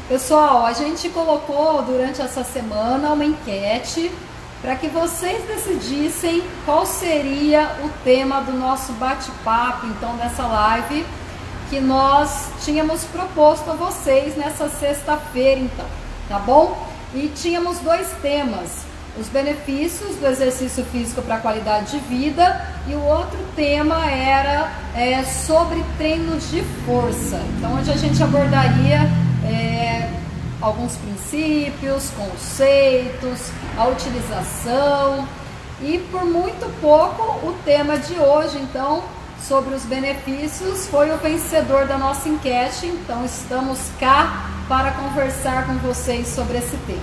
Pessoal, a gente colocou durante essa semana uma enquete para que vocês decidissem qual seria o tema do nosso bate-papo, então, dessa live que nós tínhamos proposto a vocês nessa sexta-feira, então, tá bom? E tínhamos dois temas: os benefícios do exercício físico para a qualidade de vida, e o outro tema era sobre treinos de força. Então, hoje a gente abordaria alguns princípios, conceitos, a utilização, e por muito pouco o tema de hoje, então, sobre os benefícios, foi o vencedor da nossa enquete. Então estamos cá para conversar com vocês sobre esse tema.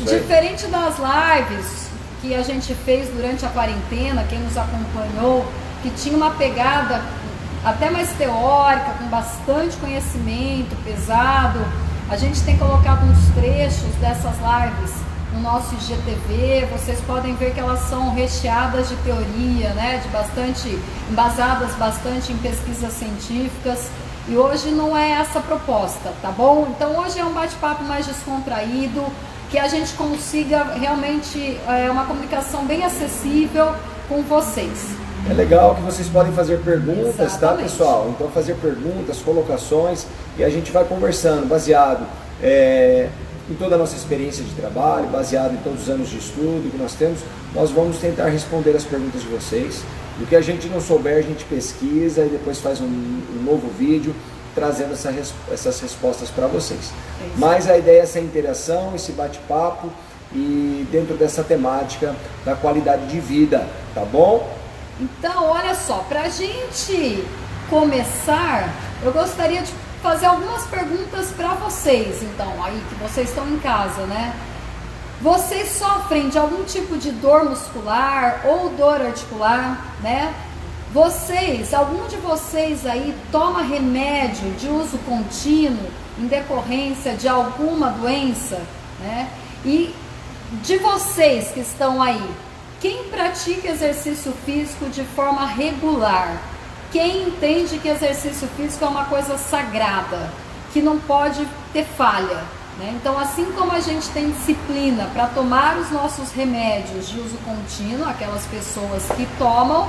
Diferente das lives que a gente fez durante a quarentena, quem nos acompanhou, que tinha uma pegada até mais teórica, com bastante conhecimento pesado, a gente tem colocado uns trechos dessas lives no nosso IGTV. Vocês podem ver que elas são recheadas de teoria, né? Embasadas bastante em pesquisas científicas. E hoje não é essa a proposta, tá bom? Então hoje é um bate-papo mais descontraído, que a gente consiga realmente uma comunicação bem acessível com vocês. É legal que vocês podem fazer perguntas, exatamente, tá, pessoal? Então fazer perguntas, colocações, e a gente vai conversando, baseado em toda a nossa experiência de trabalho, baseado em todos os anos de estudo que nós temos. Nós vamos tentar responder as perguntas de vocês. O que a gente não souber, a gente pesquisa e depois faz um novo vídeo trazendo essas respostas para vocês. Mas a ideia é essa interação, esse bate-papo, e dentro dessa temática da qualidade de vida, tá bom? Então, olha só, para a gente começar, eu gostaria de fazer algumas perguntas para vocês, então, aí que vocês estão em casa, né? Vocês sofrem de algum tipo de dor muscular ou dor articular, né? Algum de vocês aí toma remédio de uso contínuo em decorrência de alguma doença, né? E de vocês que estão aí, quem pratica exercício físico de forma regular? Quem entende que exercício físico é uma coisa sagrada, que não pode ter falha, né? Então, assim como a gente tem disciplina para tomar os nossos remédios de uso contínuo, aquelas pessoas que tomam,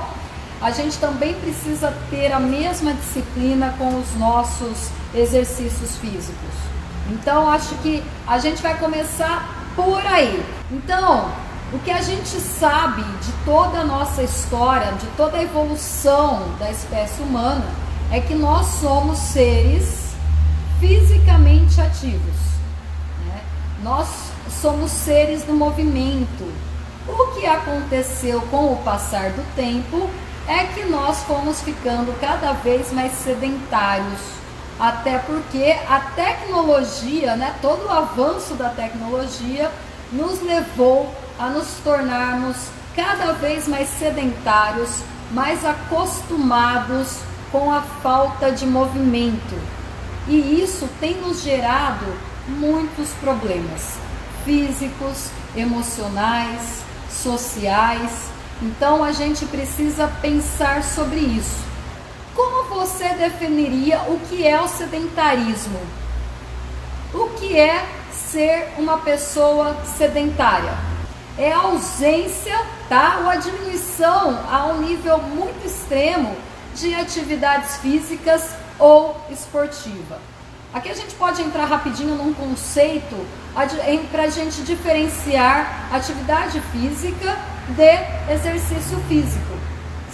a gente também precisa ter a mesma disciplina com os nossos exercícios físicos. Então, acho que a gente vai começar por aí. Então, o que a gente sabe de toda a nossa história, de toda a evolução da espécie humana, é que nós somos seres fisicamente ativos, né? Nós somos seres do movimento. O que aconteceu com o passar do tempo é que nós fomos ficando cada vez mais sedentários, até porque a tecnologia, né, todo o avanço da tecnologia nos levou a nos tornarmos cada vez mais sedentários, mais acostumados com a falta de movimento. E isso tem nos gerado muitos problemas físicos, emocionais, sociais. Então a gente precisa pensar sobre isso. Como você definiria o que é o sedentarismo? O que é ser uma pessoa sedentária? É a ausência, tá? Ou a diminuição a um nível muito extremo de atividades físicas ou esportiva. Aqui a gente pode entrar rapidinho num conceito para a gente diferenciar atividade física de exercício físico.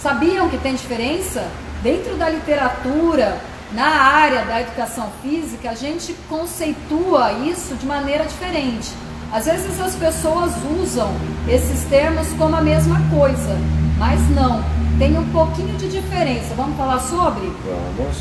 Sabiam que tem diferença? Dentro da literatura, na área da educação física, a gente conceitua isso de maneira diferente. Às vezes as pessoas usam esses termos como a mesma coisa, mas não, tem um pouquinho de diferença. Vamos falar sobre? Vamos.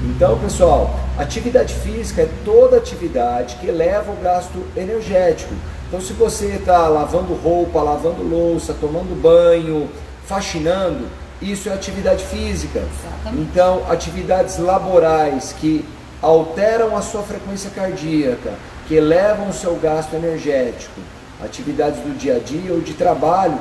Então, pessoal, atividade física é toda atividade que eleva o gasto energético. Então, se você está lavando roupa, lavando louça, tomando banho, faxinando, isso é atividade física. Exatamente. Então, atividades laborais que alteram a sua frequência cardíaca, que elevam o seu gasto energético, atividades do dia a dia ou de trabalho,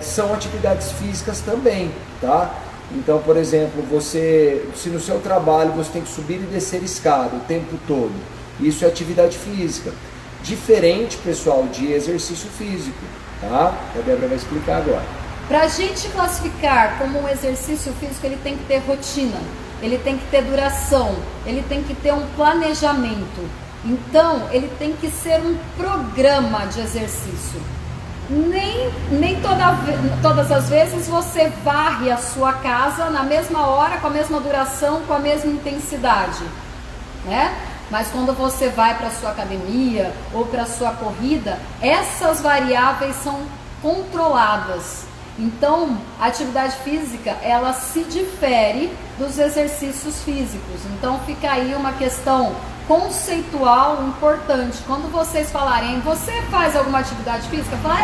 são atividades físicas também, tá? Então, por exemplo, se no seu trabalho você tem que subir e descer escada o tempo todo, Isso é atividade física. Diferente, pessoal, de exercício físico, tá? A Débora vai explicar agora. Para a gente classificar como um exercício físico, ele tem que ter rotina, ele tem que ter duração, ele tem que ter um planejamento. Então, ele tem que ser um programa de exercício. Nem todas as vezes você varre a sua casa na mesma hora, com a mesma duração, com a mesma intensidade, né? Mas quando você vai para a sua academia ou para a sua corrida, essas variáveis são controladas. Então, a atividade física, ela se difere dos exercícios físicos. Então, fica aí uma questão conceitual importante. Quando vocês falarem, você faz alguma atividade física? Fala,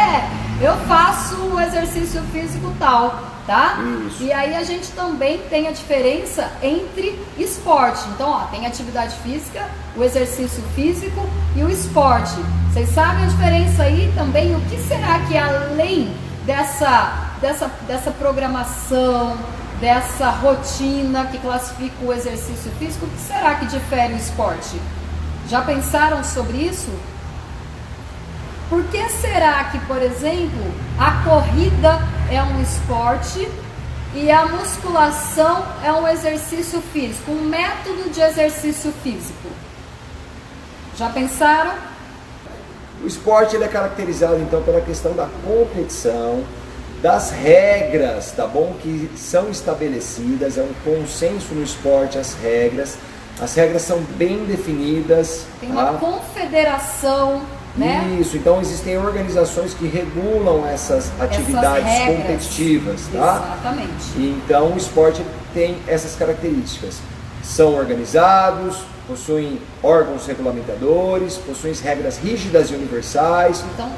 eu faço o exercício físico tal, tá? Isso. E aí a gente também tem a diferença entre esporte. Então, ó, tem atividade física, o exercício físico e o esporte. Vocês sabem a diferença aí também? O que será que além dessa programação, dessa rotina que classifica o exercício físico, o que será que difere o esporte? Já pensaram sobre isso? Por que será que, por exemplo, a corrida é um esporte e a musculação é um exercício físico, um método de exercício físico? Já pensaram? O esporte ele é caracterizado então pela questão da competição, das regras, tá bom? Que são estabelecidas, é um consenso no esporte as regras são bem definidas. Tem uma confederação, né? Isso, então existem organizações que regulam essas atividades competitivas, tá? Exatamente. Então o esporte tem essas características. São organizados, possuem órgãos regulamentadores, possuem regras rígidas e universais. Então,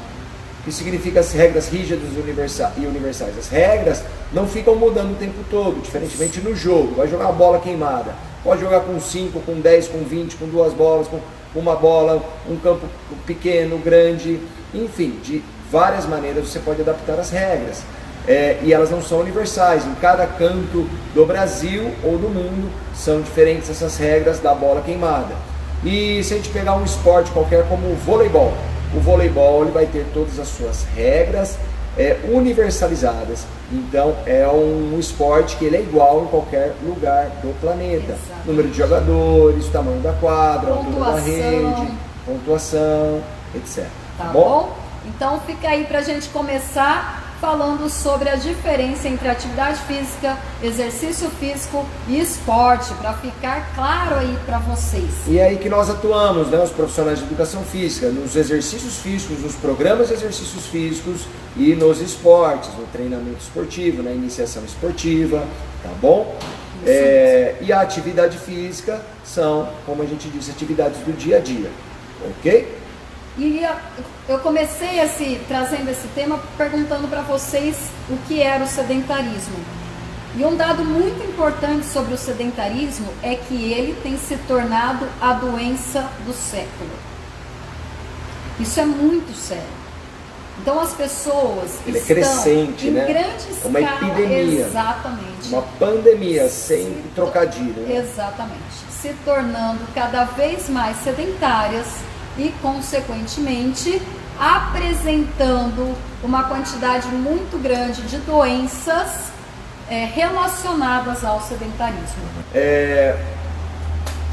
o que significa as regras rígidas e universais? As regras não ficam mudando o tempo todo, diferentemente no jogo. Vai jogar uma bola queimada, pode jogar com 5, com 10, com 20, com 2 bolas, com uma bola, um campo pequeno, grande, enfim, de várias maneiras você pode adaptar as regras. E elas não são universais, em cada canto do Brasil ou do mundo são diferentes essas regras da bola queimada. E se a gente pegar um esporte qualquer como o voleibol ele vai ter todas as suas regras universalizadas. Então é um esporte que ele é igual em qualquer lugar do planeta. Exatamente. Número de jogadores, tamanho da quadra, altura da rede, pontuação, etc. Tá bom? Então fica aí pra gente começar falando sobre a diferença entre atividade física, exercício físico e esporte, para ficar claro aí para vocês. E é aí que nós atuamos, né, os profissionais de educação física, nos exercícios físicos, nos programas de exercícios físicos e nos esportes, no treinamento esportivo, na iniciação esportiva, tá bom? E a atividade física são, como a gente disse, atividades do dia a dia, ok? E eu comecei trazendo esse tema perguntando para vocês o que era o sedentarismo. E um dado muito importante sobre o sedentarismo é que ele tem se tornado a doença do século. Isso é muito sério. Então as pessoas ele estão crescente, em né? grande escala, uma epidemia, exatamente, uma pandemia, sem trocadilho, né? Exatamente, se tornando cada vez mais sedentárias e, consequentemente, apresentando uma quantidade muito grande de doenças relacionadas ao sedentarismo.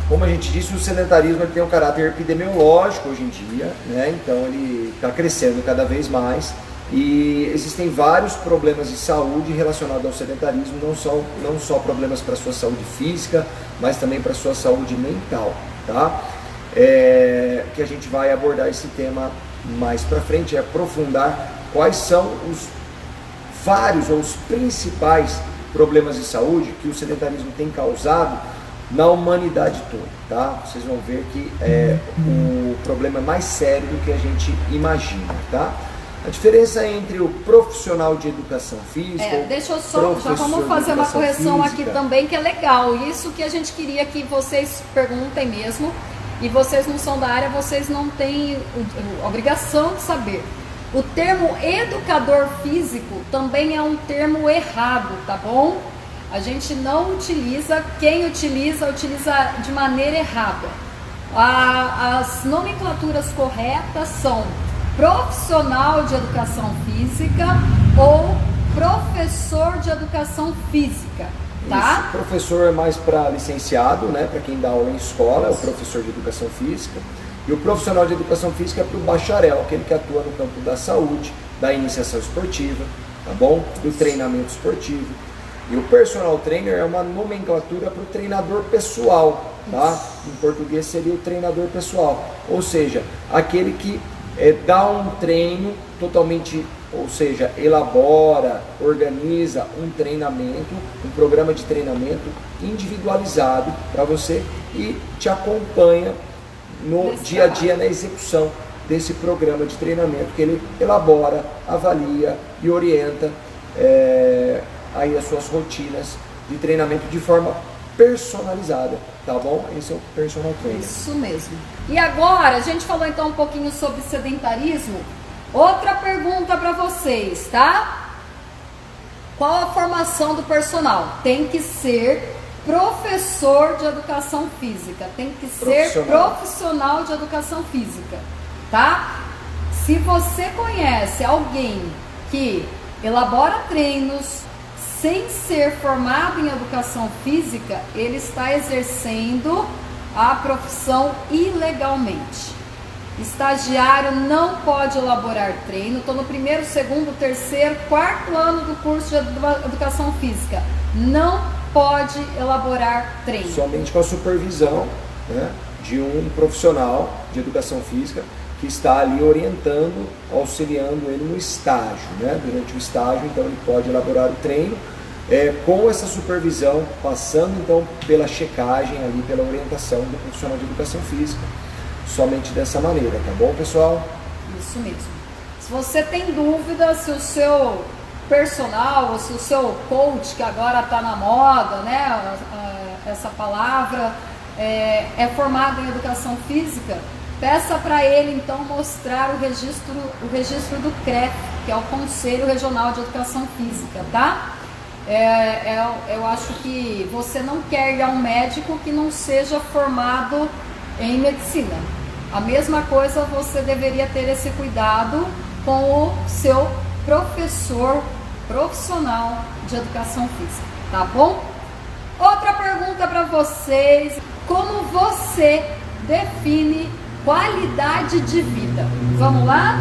Como a gente disse, o sedentarismo tem um caráter epidemiológico hoje em dia, né? Então ele está crescendo cada vez mais e existem vários problemas de saúde relacionados ao sedentarismo, não só problemas para a sua saúde física, mas também para a sua saúde mental, tá? Que a gente vai abordar esse tema mais para frente, aprofundar quais são os vários ou os principais problemas de saúde que o sedentarismo tem causado na humanidade toda, tá? Vocês vão ver que o problema é mais sério do que a gente imagina, tá? A diferença entre o profissional de educação física... deixa eu já vamos fazer uma correção aqui também, que é legal. Isso que a gente queria que vocês perguntem mesmo. E vocês não são da área, vocês não têm a obrigação de saber. O termo educador físico também é um termo errado, tá bom? A gente não utiliza, quem utiliza de maneira errada. As nomenclaturas corretas são profissional de educação física ou professor de educação física, tá? Isso, professor é mais para licenciado, né? Para quem dá aula em escola, é o professor de educação física. E o profissional de educação física é para o bacharel, aquele que atua no campo da saúde, da iniciação esportiva, tá bom? Do treinamento esportivo. E o personal trainer é uma nomenclatura para o treinador pessoal, tá? Em português seria o treinador pessoal, ou seja, aquele que dá um treino totalmente, ou seja, elabora, organiza um treinamento, um programa de treinamento individualizado para você e te acompanha no dia a dia na execução desse programa de treinamento que ele elabora, avalia e orienta aí as suas rotinas de treinamento de forma personalizada, tá bom? Esse é o personal trainer. Isso mesmo. E agora, a gente falou então um pouquinho sobre sedentarismo. Outra pergunta para vocês, tá? Qual a formação do personal? Tem que ser professor de educação física, tem que ser profissional de educação física, tá? Se você conhece alguém que elabora treinos sem ser formado em educação física, ele está exercendo a profissão ilegalmente. Estagiário não pode elaborar treino. Estou no primeiro, segundo, terceiro, quarto ano do curso de educação física. Não pode elaborar treino. Somente com a supervisão, né, de um profissional de educação física que está ali orientando, auxiliando ele no estágio, né? Durante o estágio, então ele pode elaborar o treino com essa supervisão, passando então pela checagem ali, pela orientação do profissional de educação física, somente dessa maneira, tá bom, pessoal? Isso mesmo. Se você tem dúvida se o seu personal ou se o seu coach, que agora está na moda, né, essa palavra, é formado em educação física, peça para ele então mostrar o registro do CREF, que é o Conselho Regional de Educação Física, tá? Eu acho que você não quer ir a um médico que não seja formado em medicina. A mesma coisa, você deveria ter esse cuidado com o seu professor profissional de educação física, tá bom? Outra pergunta para vocês: como você define qualidade de vida? Vamos lá?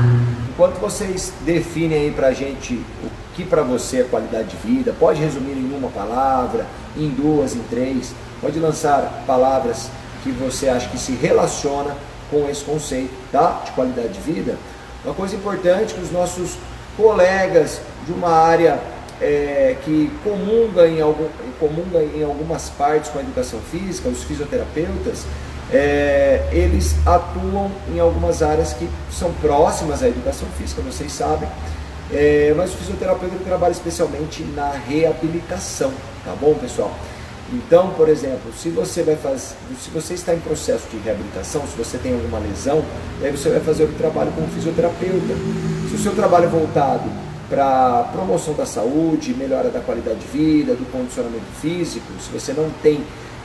Enquanto vocês definem aí pra gente o que para você é qualidade de vida, pode resumir em uma palavra, em duas, em três, pode lançar palavras que você acha que se relaciona com esse conceito, tá? De qualidade de vida. Uma coisa importante que os nossos colegas de uma área que comunga em algumas partes com a educação física, os fisioterapeutas, eles atuam em algumas áreas que são próximas à educação física, vocês sabem, mas o fisioterapeuta trabalha especialmente na reabilitação, tá bom, pessoal? Então, por exemplo, se você está em processo de reabilitação, se você tem alguma lesão, aí você vai fazer o trabalho com o fisioterapeuta. Se o seu trabalho é voltado para promoção da saúde, melhora da qualidade de vida, do condicionamento físico, se você não tem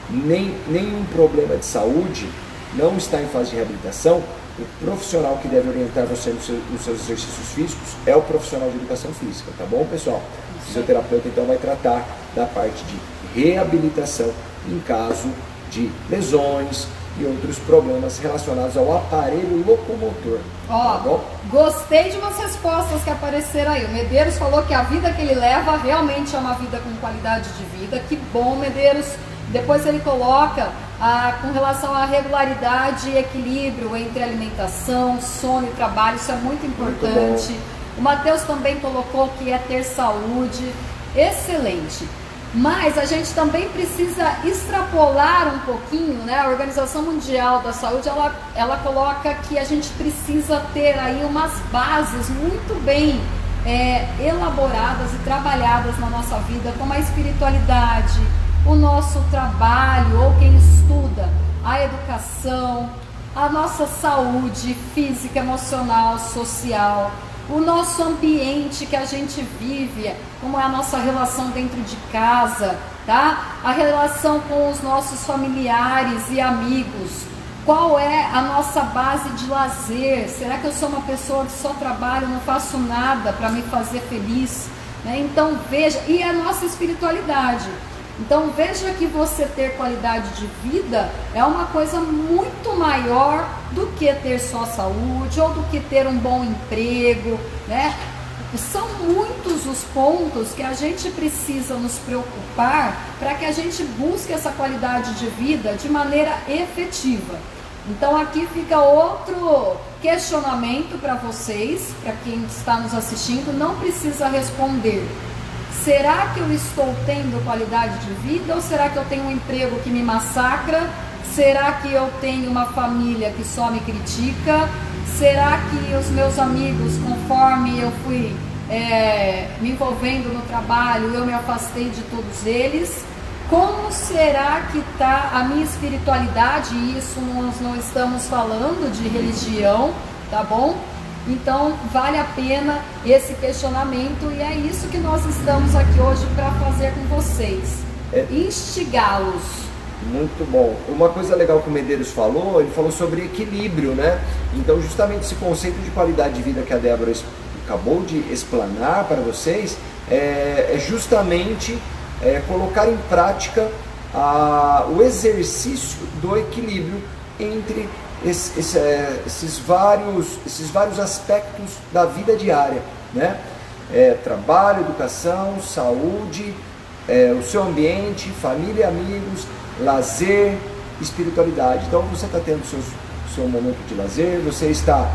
nenhum problema de saúde, não está em fase de reabilitação, o profissional que deve orientar você nos seus exercícios físicos é o profissional de educação física, tá bom, pessoal? O fisioterapeuta então vai tratar da parte de reabilitação em caso de lesões e outros problemas relacionados ao aparelho locomotor. Ó, gostei de umas respostas que apareceram aí. O Medeiros falou que a vida que ele leva realmente é uma vida com qualidade de vida. Que bom, Medeiros. Depois ele coloca com relação à regularidade e equilíbrio entre alimentação, sono e trabalho. Isso é muito importante. O Matheus também colocou que é ter saúde. Excelente. Mas a gente também precisa extrapolar um pouquinho, né? A Organização Mundial da Saúde, ela coloca que a gente precisa ter aí umas bases muito bem elaboradas e trabalhadas na nossa vida, como a espiritualidade, o nosso trabalho, ou quem estuda, a educação, a nossa saúde física, emocional, social, o nosso ambiente que a gente vive, como é a nossa relação dentro de casa, tá? A relação com os nossos familiares e amigos, Qual é a nossa base de lazer? Será que eu sou uma pessoa que só trabalho, não faço nada para me fazer feliz? Né? Então veja, e a nossa espiritualidade. Então veja que você ter qualidade de vida é uma coisa muito maior do que ter só saúde ou do que ter um bom emprego, né? São muitos os pontos que a gente precisa nos preocupar para que a gente busque essa qualidade de vida de maneira efetiva. Então aqui fica outro questionamento para vocês, para quem está nos assistindo, não precisa responder. Será que eu estou tendo qualidade de vida ou será que eu tenho um emprego que me massacra? Será que eu tenho uma família que só me critica? Será que os meus amigos, conforme eu fui me envolvendo no trabalho, eu me afastei de todos eles? Como será que está a minha espiritualidade? E isso nós não estamos falando de religião, tá bom? Então vale a pena esse questionamento e é isso que nós estamos aqui hoje para fazer com vocês, instigá-los. Muito bom. Uma coisa legal que o Medeiros falou, ele falou sobre equilíbrio, né? Então justamente esse conceito de qualidade de vida que a Débora acabou de explanar para vocês é justamente colocar em prática o exercício do equilíbrio entre esses vários aspectos da vida diária, né? Trabalho, educação, saúde, o seu ambiente, família e amigos, lazer, espiritualidade. Então você está tendo seu momento de lazer, você está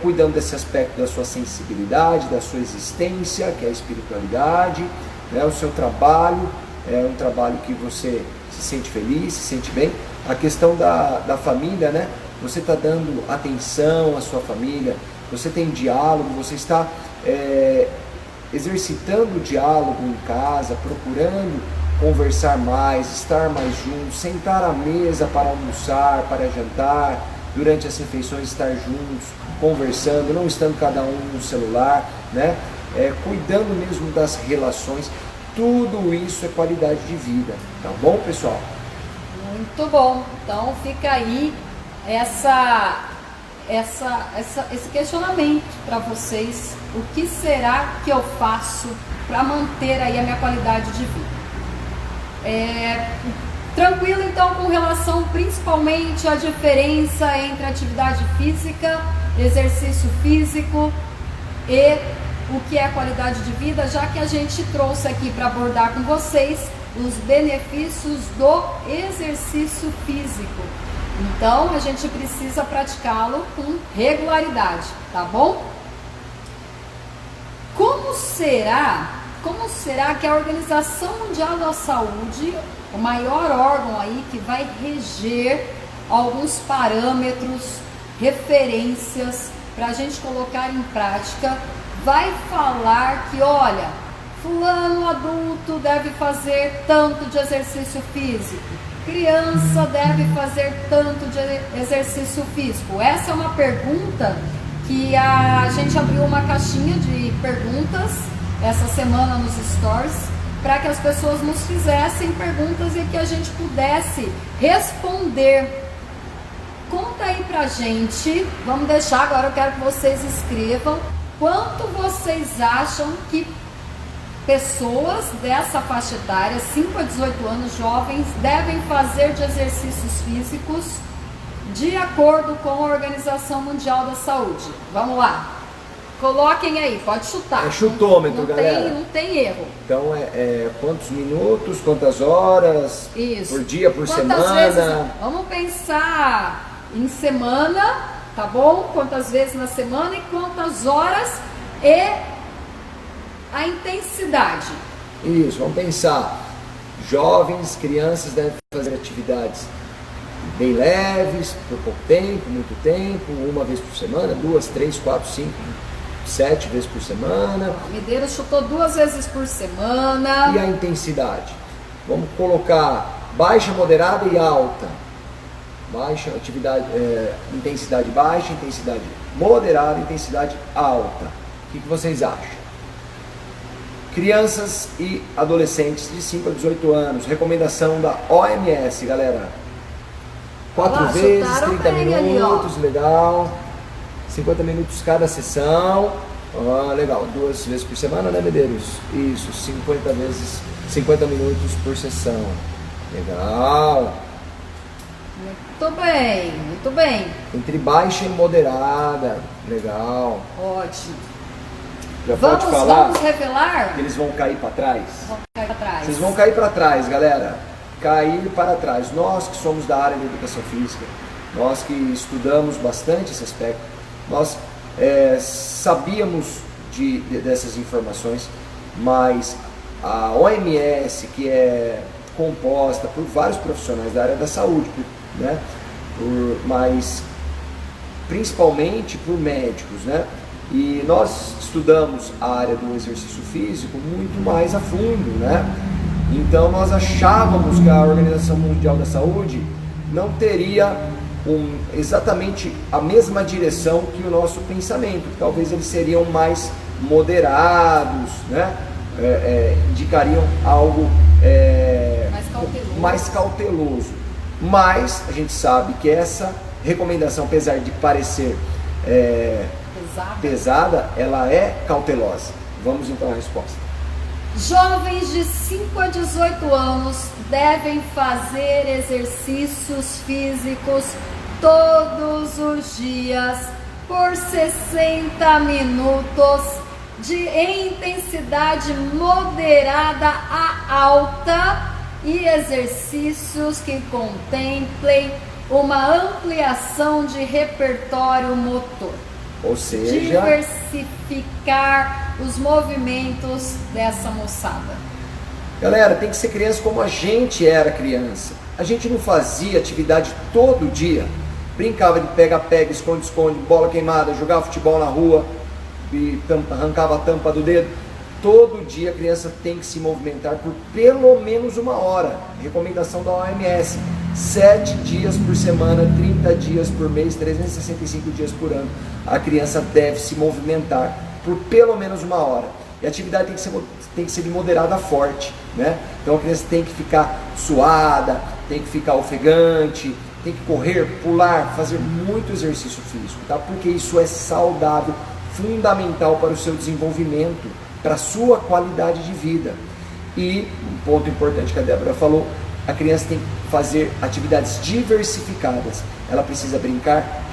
cuidando desse aspecto da sua sensibilidade, da sua existência, que é a espiritualidade, né? O seu trabalho é um trabalho que você se sente feliz, se sente bem. A questão da família, né? Você está dando atenção à sua família, você tem diálogo, você está exercitando o diálogo em casa, procurando conversar mais, estar mais juntos, sentar à mesa para almoçar, para jantar, durante as refeições estar juntos, conversando, não estando cada um no celular, né? Cuidando mesmo das relações. Tudo isso é qualidade de vida, tá bom, pessoal? Muito bom. Então fica aí esse questionamento para vocês. O que será que eu faço para manter aí a minha qualidade de vida? Tranquilo então com relação principalmente à diferença entre atividade física, exercício físico e o que é qualidade de vida, já que a gente trouxe aqui para abordar com vocês os benefícios do exercício físico. Então a gente precisa praticá-lo com regularidade, tá bom? Como será que a Organização Mundial da Saúde, o maior órgão aí que vai reger alguns parâmetros, referências para a gente colocar em prática, vai falar que, olha, fulano adulto deve fazer tanto de exercício físico, criança deve fazer tanto de exercício físico? Essa é uma pergunta que a gente abriu uma caixinha de perguntas essa semana nos stories, para que as pessoas nos fizessem perguntas e que a gente pudesse responder. Conta aí pra gente, vamos deixar agora, eu quero que vocês escrevam quanto vocês acham que pessoas dessa faixa etária, 5 a 18 anos, jovens, devem fazer de exercícios físicos de acordo com a Organização Mundial da Saúde. Vamos lá. Coloquem aí, pode chutar. É chutômetro, galera. Não tem erro. Então, quantos minutos, quantas horas, isso, por dia, por quantas semana? Vezes, vamos pensar em semana, tá bom? Quantas vezes na semana e quantas horas e a intensidade. Isso, vamos pensar. Jovens, crianças devem fazer atividades bem leves, por pouco tempo, muito tempo, uma vez por semana, 2, 3, 4, 5, 7 vezes por semana. O Medeiros chutou 2 vezes por semana. E a intensidade? Vamos colocar baixa, moderada e alta. Baixa, atividade, intensidade baixa, intensidade moderada, intensidade alta. O que vocês acham? Crianças e adolescentes de 5 a 18 anos. Recomendação da OMS, galera. 4 Lá, vezes, chutaram 30 bem ali, minutos, legal. 50 minutos cada sessão. Legal, 2 vezes por semana, né, Medeiros? Isso, 50 minutos por sessão. Legal. Muito bem, muito bem. Entre baixa e moderada. Legal. Ótimo. Já pode falar Vamos revelar? que eles vão cair para trás? Vamos cair para trás. Vocês vão cair para trás, galera. Cair para trás. Nós que somos da área de educação física, nós que estudamos bastante esse aspecto, nós sabíamos dessas informações, mas a OMS, que é composta por vários profissionais da área da saúde, né, mas principalmente por médicos, né, e nós estudamos a área do exercício físico muito mais a fundo, né, então nós achávamos que a Organização Mundial da Saúde não teria exatamente a mesma direção que o nosso pensamento, talvez eles seriam mais moderados, né? Indicariam algo mais cauteloso, mas a gente sabe que essa recomendação, apesar de parecer pesada, ela é cautelosa. Vamos então à resposta. Jovens de 5 a 18 anos devem fazer exercícios físicos todos os dias por 60 minutos em intensidade moderada a alta e exercícios que contemplem uma ampliação de repertório motor. Ou seja, diversificar os movimentos dessa moçada. Galera, tem que ser criança como a gente era criança. A gente não fazia atividade todo dia. Brincava de pega-pega, esconde-esconde, bola queimada, jogava futebol na rua e arrancava a tampa do dedo. Todo dia a criança tem que se movimentar por pelo menos 1 hora. Recomendação da OMS. 7 dias por semana, 30 dias por mês, 365 dias por ano. A criança deve se movimentar por pelo menos 1 hora. E a atividade tem que ser de moderada a forte, né? Então a criança tem que ficar suada, tem que ficar ofegante, tem que correr, pular, fazer muito exercício físico, tá? Porque isso é saudável, fundamental para o seu desenvolvimento, para a sua qualidade de vida. E um ponto importante que a Débora falou, a criança tem que fazer atividades diversificadas. Ela precisa brincar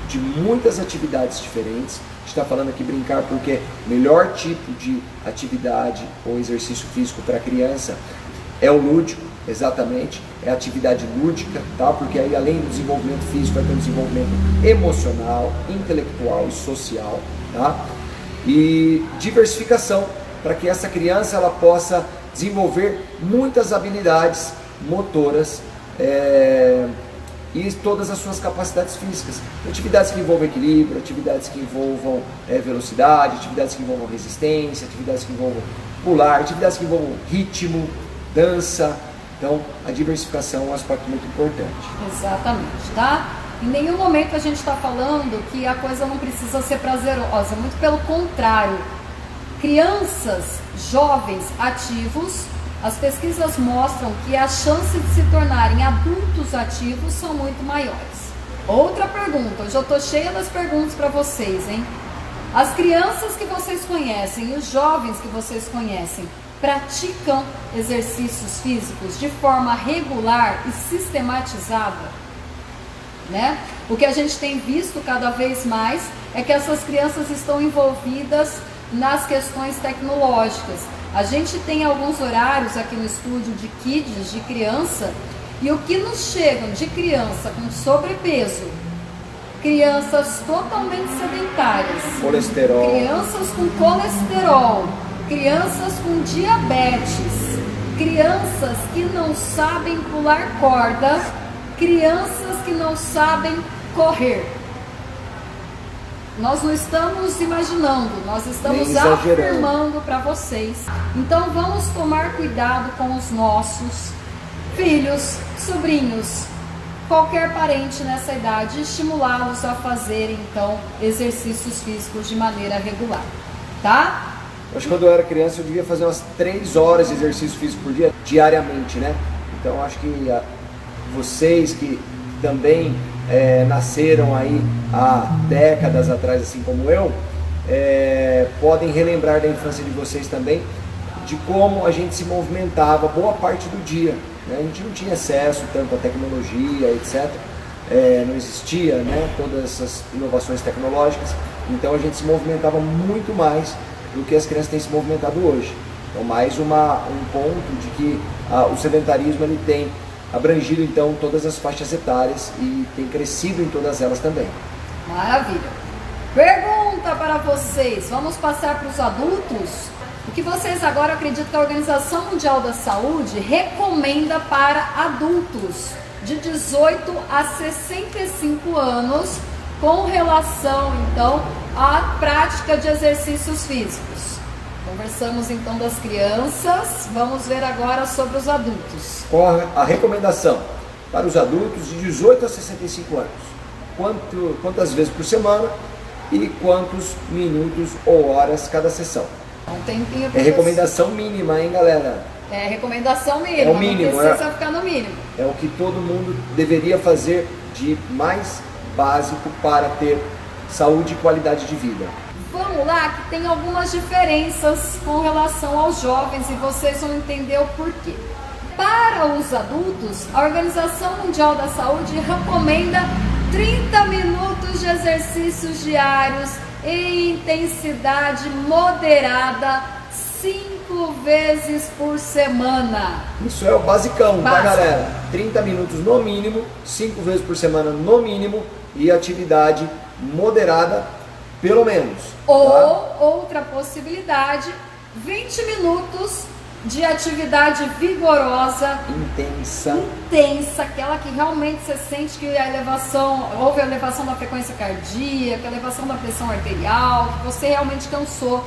de muitas atividades diferentes. A gente está falando aqui brincar porque o melhor tipo de atividade ou exercício físico para a criança é o lúdico, exatamente, é a atividade lúdica, tá? Porque aí além do desenvolvimento físico vai ter um desenvolvimento emocional, intelectual e social, tá? E diversificação, para que essa criança ela possa desenvolver muitas habilidades motoras e todas as suas capacidades físicas. Atividades que envolvam equilíbrio, atividades que envolvam velocidade, atividades que envolvam resistência, atividades que envolvam pular, atividades que envolvam ritmo, dança. Então, a diversificação é um aspecto muito importante. Exatamente, tá? Em nenhum momento a gente está falando que a coisa não precisa ser prazerosa, muito pelo contrário. Crianças, jovens, ativos, as pesquisas mostram que a chance de se tornarem adultos ativos são muito maiores. Outra pergunta, hoje eu estou cheia das perguntas para vocês, hein? As crianças que vocês conhecem e os jovens que vocês conhecem praticam exercícios físicos de forma regular e sistematizada, né? O que a gente tem visto cada vez mais é que essas crianças estão envolvidas nas questões tecnológicas. A gente tem alguns horários aqui no estúdio de kids, de criança, e o que nos chegam de criança com sobrepeso, crianças totalmente sedentárias, colesterol, crianças com colesterol, crianças com diabetes, crianças que não sabem pular corda, crianças que não sabem correr. Nós não estamos imaginando, nós estamos afirmando para vocês. Então vamos tomar cuidado com os nossos filhos, sobrinhos, qualquer parente nessa idade, estimulá-los a fazerem então exercícios físicos de maneira regular, tá? Acho que quando eu era criança eu devia fazer umas 3 horas de exercício físico por dia, diariamente, né? Então acho que vocês que também nasceram aí há décadas atrás, assim como eu, podem relembrar da infância de vocês também, de como a gente se movimentava boa parte do dia, né? A gente não tinha acesso tanto à tecnologia, etc. Não existia, né, todas essas inovações tecnológicas, então a gente se movimentava muito mais do que as crianças têm se movimentado hoje. Então mais um ponto de que o sedentarismo ele tem abrangido então todas as faixas etárias e tem crescido em todas elas também. Maravilha! Pergunta para vocês, vamos passar para os adultos? O que vocês agora acreditam que a Organização Mundial da Saúde recomenda para adultos de 18 a 65 anos com relação então à prática de exercícios físicos? Conversamos então das crianças, vamos ver agora sobre os adultos. Qual a recomendação para os adultos de 18 a 65 anos? Quantas vezes por semana e quantos minutos ou horas cada sessão? Um tempinho. É recomendação mínima, hein, galera? É recomendação mínima, é o mínimo, não precisa ficar no mínimo. É o que todo mundo deveria fazer de mais básico para ter saúde e qualidade de vida. Vamos lá, que tem algumas diferenças com relação aos jovens e vocês vão entender o porquê. Para os adultos, a Organização Mundial da Saúde recomenda 30 minutos de exercícios diários em intensidade moderada, 5 vezes por semana. Isso é o basicão, tá, galera? 30 minutos no mínimo, 5 vezes por semana no mínimo e atividade moderada pelo menos. Ou tá? outra possibilidade, 20 minutos de atividade vigorosa, intensa, aquela que realmente você sente que houve a elevação da frequência cardíaca, a elevação da pressão arterial, que você realmente cansou.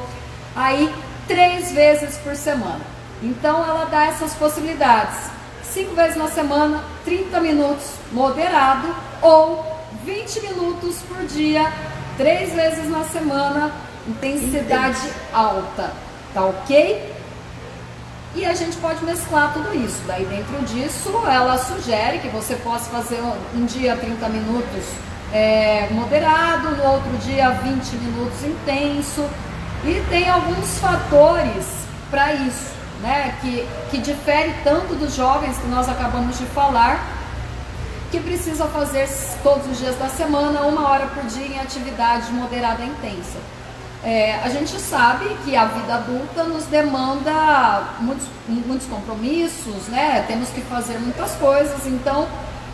Aí 3 vezes por semana. Então ela dá essas possibilidades. 5 vezes na semana, 30 minutos moderado ou 20 minutos por dia, 3 vezes na semana, intensidade alta. Tá ok? E a gente pode mesclar tudo isso. Daí dentro disso ela sugere que você possa fazer um dia 30 minutos moderado, no outro dia 20 minutos intenso. E tem alguns fatores para isso, né, que difere tanto dos jovens que nós acabamos de falar, que precisam fazer todos os dias da semana, 1 hora por dia em atividade moderada e intensa. A gente sabe que a vida adulta nos demanda muitos compromissos, né, temos que fazer muitas coisas, então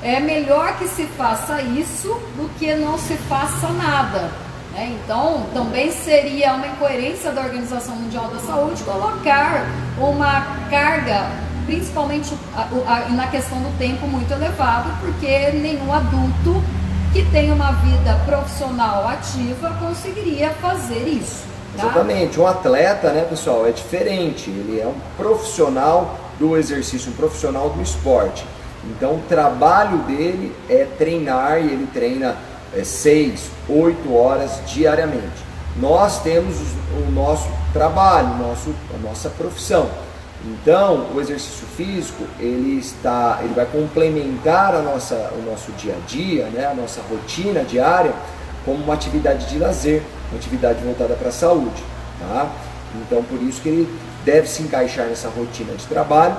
é melhor que se faça isso do que não se faça nada. Então, também seria uma incoerência da Organização Mundial da Saúde colocar uma carga, principalmente na questão do tempo, muito elevada, porque nenhum adulto que tem uma vida profissional ativa conseguiria fazer isso. Tá? Exatamente. Um atleta, né, pessoal, é diferente. Ele é um profissional do exercício, um profissional do esporte. Então, o trabalho dele é treinar e ele treina 6, 8 horas diariamente. Nós temos o nosso trabalho, a nossa profissão. Então, o exercício físico ele vai complementar o nosso dia a dia, né, a nossa rotina diária, como uma atividade de lazer, uma atividade voltada para a saúde. Tá? Então, por isso que ele deve se encaixar nessa rotina de trabalho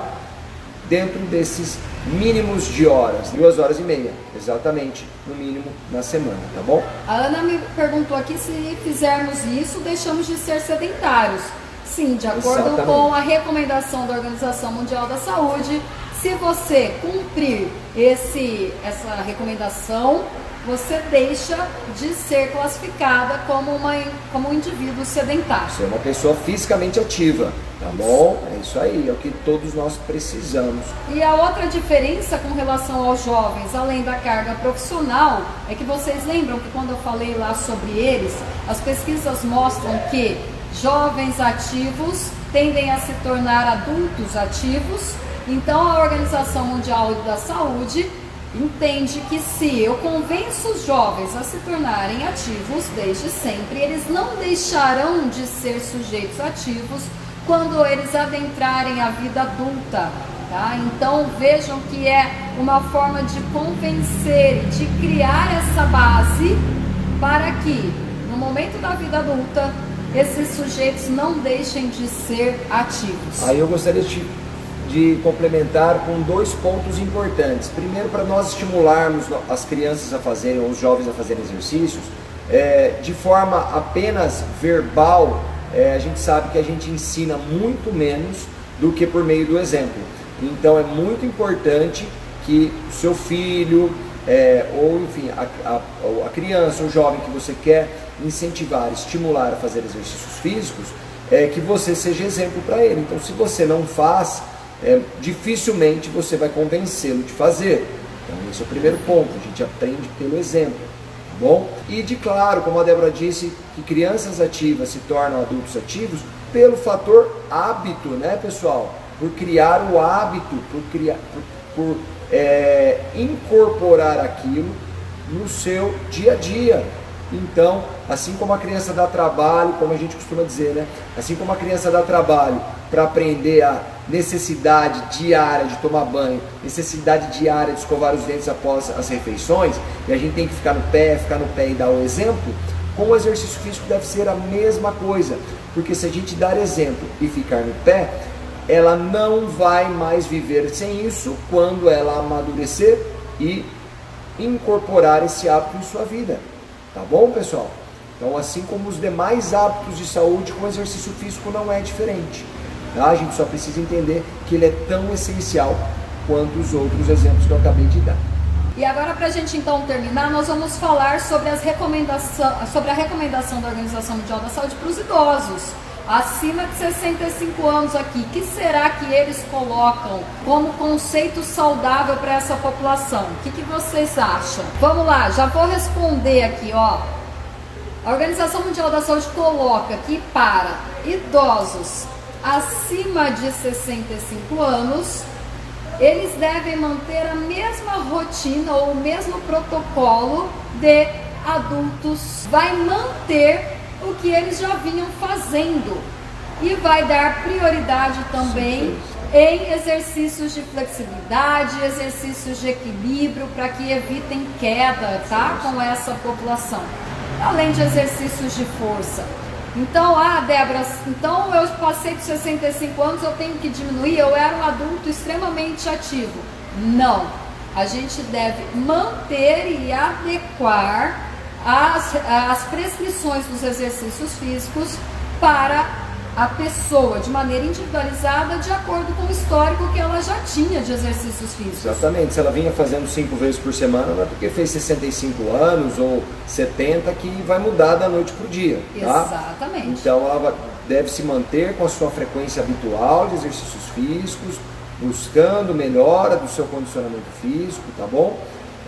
dentro desses mínimos de horas, 2 horas e meia, exatamente, no mínimo na semana, tá bom? A Ana me perguntou aqui se fizermos isso, deixamos de ser sedentários. Sim, de acordo Exatamente. com a recomendação da Organização Mundial da Saúde, se você cumprir essa recomendação, você deixa de ser classificada como um indivíduo sedentário. Você é uma pessoa fisicamente ativa, tá bom? É isso aí, é o que todos nós precisamos. E a outra diferença com relação aos jovens, além da carga profissional, é que vocês lembram que quando eu falei lá sobre eles, as pesquisas mostram que jovens ativos tendem a se tornar adultos ativos. Então a Organização Mundial da Saúde entende que se eu convenço os jovens a se tornarem ativos desde sempre, eles não deixarão de ser sujeitos ativos quando eles adentrarem a vida adulta. tá? Então vejam que é uma forma de convencer, de criar essa base para que no momento da vida adulta esses sujeitos não deixem de ser ativos. Aí eu gostaria de complementar com 2 pontos importantes. Primeiro, para nós estimularmos as crianças a fazerem, ou os jovens a fazerem exercícios, de forma apenas verbal, a gente sabe que a gente ensina muito menos do que por meio do exemplo. Então é muito importante que o seu filho, ou enfim, a criança ou jovem que você quer incentivar, estimular a fazer exercícios físicos, que você seja exemplo para ele. Então, se você não faz, dificilmente você vai convencê-lo de fazer. Então, esse é o primeiro ponto, a gente aprende pelo exemplo, tá bom? E de claro, como a Débora disse, que crianças ativas se tornam adultos ativos pelo fator hábito, né, pessoal? Por criar o hábito, por incorporar aquilo no seu dia a dia. Então, assim como a criança dá trabalho, como a gente costuma dizer, né? Assim como a criança dá trabalho para aprender a necessidade diária de tomar banho, necessidade diária de escovar os dentes após as refeições, e a gente tem que ficar no pé e dar o exemplo, com o exercício físico deve ser a mesma coisa, porque se a gente dar exemplo e ficar no pé, ela não vai mais viver sem isso quando ela amadurecer e incorporar esse hábito em sua vida. Tá bom, pessoal? Então, assim como os demais hábitos de saúde, com o exercício físico não é diferente. Tá? A gente só precisa entender que ele é tão essencial quanto os outros exemplos que eu acabei de dar. E agora, para a gente então terminar, nós vamos falar sobre a recomendação da Organização Mundial da Saúde para os idosos acima de 65 anos aqui. O que será que eles colocam como conceito saudável para essa população? O que vocês acham? Vamos lá, já vou responder aqui, ó. A Organização Mundial da Saúde coloca que para idosos acima de 65 anos, eles devem manter a mesma rotina ou o mesmo protocolo de adultos. Vai manter o que eles já vinham fazendo e vai dar prioridade também em exercícios de flexibilidade, exercícios de equilíbrio para que evitem queda, tá? Com essa população, além de exercícios de força. Então, Débora, então eu passei dos 65 anos, eu tenho que diminuir, eu era um adulto extremamente ativo. Não, a gente deve manter e adequar as prescrições dos exercícios físicos para a pessoa, de maneira individualizada, de acordo com o histórico que ela já tinha de exercícios físicos. Exatamente, se ela vinha fazendo 5 vezes por semana, não é porque fez 65 anos ou 70 que vai mudar da noite para o dia. Tá? Exatamente. Então ela deve se manter com a sua frequência habitual de exercícios físicos, buscando melhora do seu condicionamento físico, tá bom?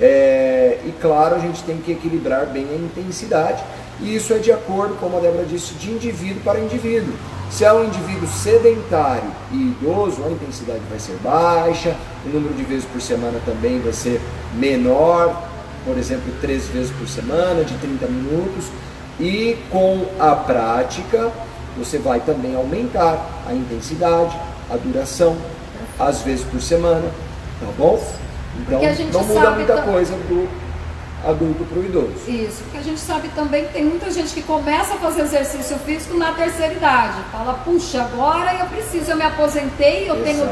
E claro, a gente tem que equilibrar bem a intensidade, e isso é de acordo, como a Débora disse, de indivíduo para indivíduo. Se é um indivíduo sedentário e idoso, a intensidade vai ser baixa, o número de vezes por semana também vai ser menor, por exemplo, 3 vezes por semana, de 30 minutos, e com a prática você vai também aumentar a intensidade, a duração, as vezes por semana, tá bom? Então não muda muita coisa do adulto para o idoso. Isso, porque a gente sabe também que tem muita gente que começa a fazer exercício físico na terceira idade. Fala, puxa, agora eu me aposentei, eu tenho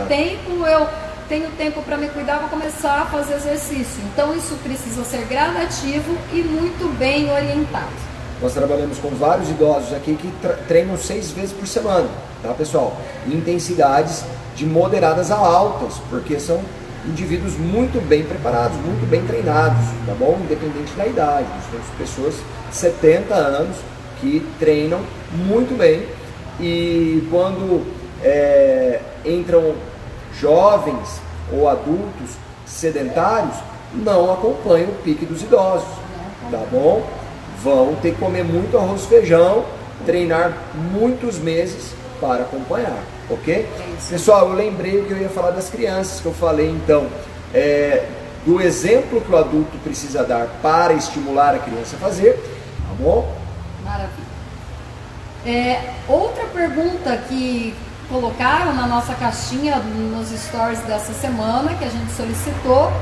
tempo para me cuidar, vou começar a fazer exercício. Então isso precisa ser gradativo e muito bem orientado. Nós trabalhamos com vários idosos aqui que treinam 6 vezes por semana, tá, pessoal? Em intensidades de moderadas a altas, porque são indivíduos muito bem preparados, muito bem treinados, tá bom? Independente da idade. Nós temos pessoas de 70 anos que treinam muito bem, e quando entram jovens ou adultos sedentários, não acompanham o pique dos idosos, tá bom? Vão ter que comer muito arroz e feijão, treinar muitos meses para acompanhar, ok? Pessoal, eu lembrei o que eu ia falar das crianças, que eu falei então, do exemplo que o adulto precisa dar para estimular a criança a fazer, tá bom? Maravilha. Outra pergunta que colocaram na nossa caixinha nos stories dessa semana, que a gente solicitou,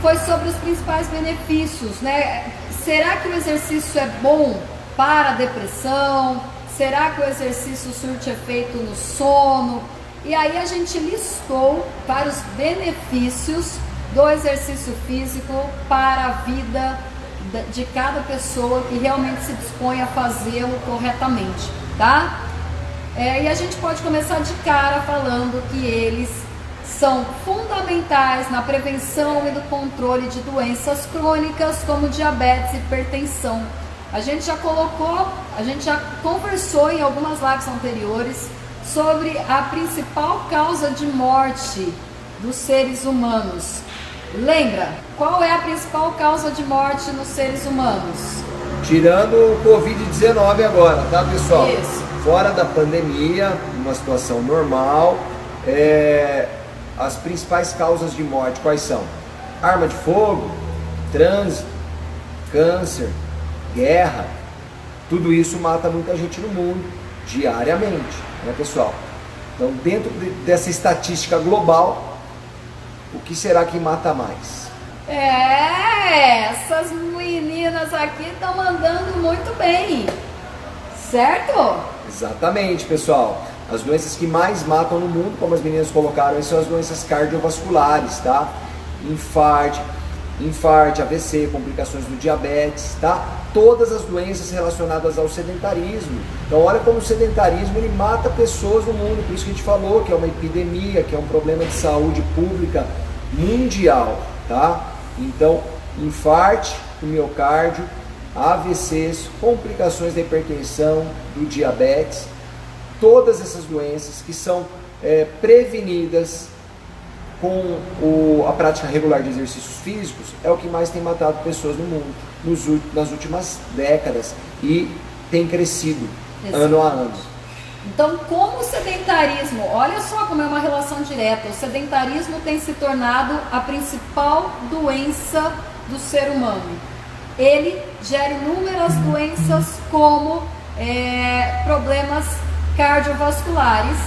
foi sobre os principais benefícios, né? Será que o exercício é bom para a depressão? Será que o exercício surte efeito no sono? E aí a gente listou vários benefícios do exercício físico para a vida de cada pessoa que realmente se dispõe a fazê-lo corretamente, tá? E a gente pode começar de cara falando que eles são fundamentais na prevenção e no controle de doenças crônicas como diabetes e hipertensão. A gente já conversou em algumas lives anteriores sobre a principal causa de morte dos seres humanos. Lembra? Qual é a principal causa de morte nos seres humanos? Tirando o Covid-19 agora, tá, pessoal? Isso. Fora da pandemia, uma situação normal, as principais causas de morte quais são? Arma de fogo, trânsito, câncer, guerra, tudo isso mata muita gente no mundo diariamente, né, pessoal? Então, dentro dessa estatística global, o que será que mata mais? Essas meninas aqui estão mandando muito bem, certo? Exatamente, pessoal. As doenças que mais matam no mundo, como as meninas colocaram, são as doenças cardiovasculares, tá? Infarto, AVC, complicações do diabetes, tá? Todas as doenças relacionadas ao sedentarismo. Então, olha como o sedentarismo ele mata pessoas no mundo. Por isso que a gente falou que é uma epidemia, que é um problema de saúde pública mundial, tá? Então, infarto do miocárdio, AVCs, complicações da hipertensão, do diabetes, todas essas doenças que são prevenidas com a prática regular de exercícios físicos é o que mais tem matado pessoas no mundo nas últimas décadas e tem crescido ano a ano. Então, como o sedentarismo, olha só como é uma relação direta, o sedentarismo tem se tornado a principal doença do ser humano. Ele gera inúmeras doenças como problemas cardiovasculares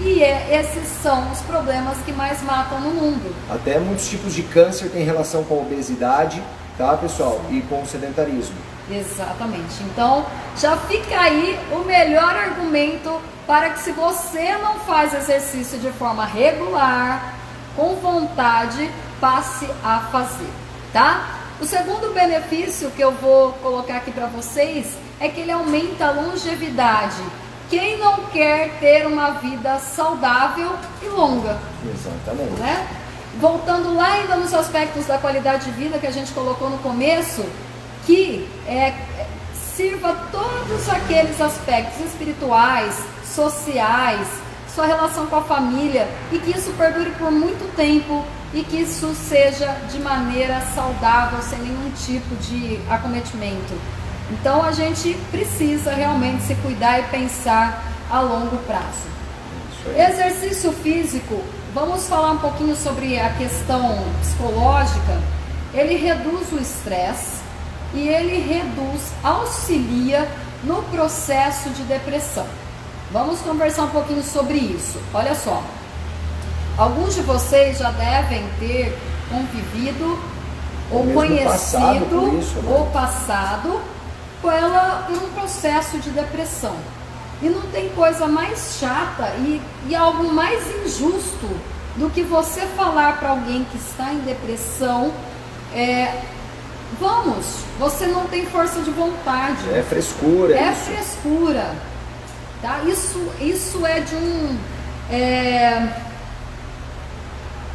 e esses são os problemas que mais matam no mundo. Até muitos tipos de câncer têm relação com a obesidade, tá, pessoal? E com o sedentarismo. Exatamente. Então, já fica aí o melhor argumento para que, se você não faz exercício de forma regular, com vontade, passe a fazer, tá? O segundo benefício que eu vou colocar aqui para vocês é que ele aumenta a longevidade. Quem não quer ter uma vida saudável e longa? Exatamente. Né? Voltando lá ainda nos aspectos da qualidade de vida que a gente colocou no começo, que sirva todos aqueles aspectos espirituais, sociais, sua relação com a família, e que isso perdure por muito tempo e que isso seja de maneira saudável, sem nenhum tipo de acometimento. Então a gente precisa realmente se cuidar e pensar a longo prazo. Exercício físico, vamos falar um pouquinho sobre a questão psicológica. Ele reduz o estresse e ele auxilia no processo de depressão. Vamos conversar um pouquinho sobre isso. Olha só, alguns de vocês já devem ter convivido ou conhecido ou passado por um processo de depressão. E não tem coisa mais chata e algo mais injusto do que você falar para alguém que está em depressão, você não tem força de vontade. É frescura. É isso. Frescura. Tá? Isso é de um...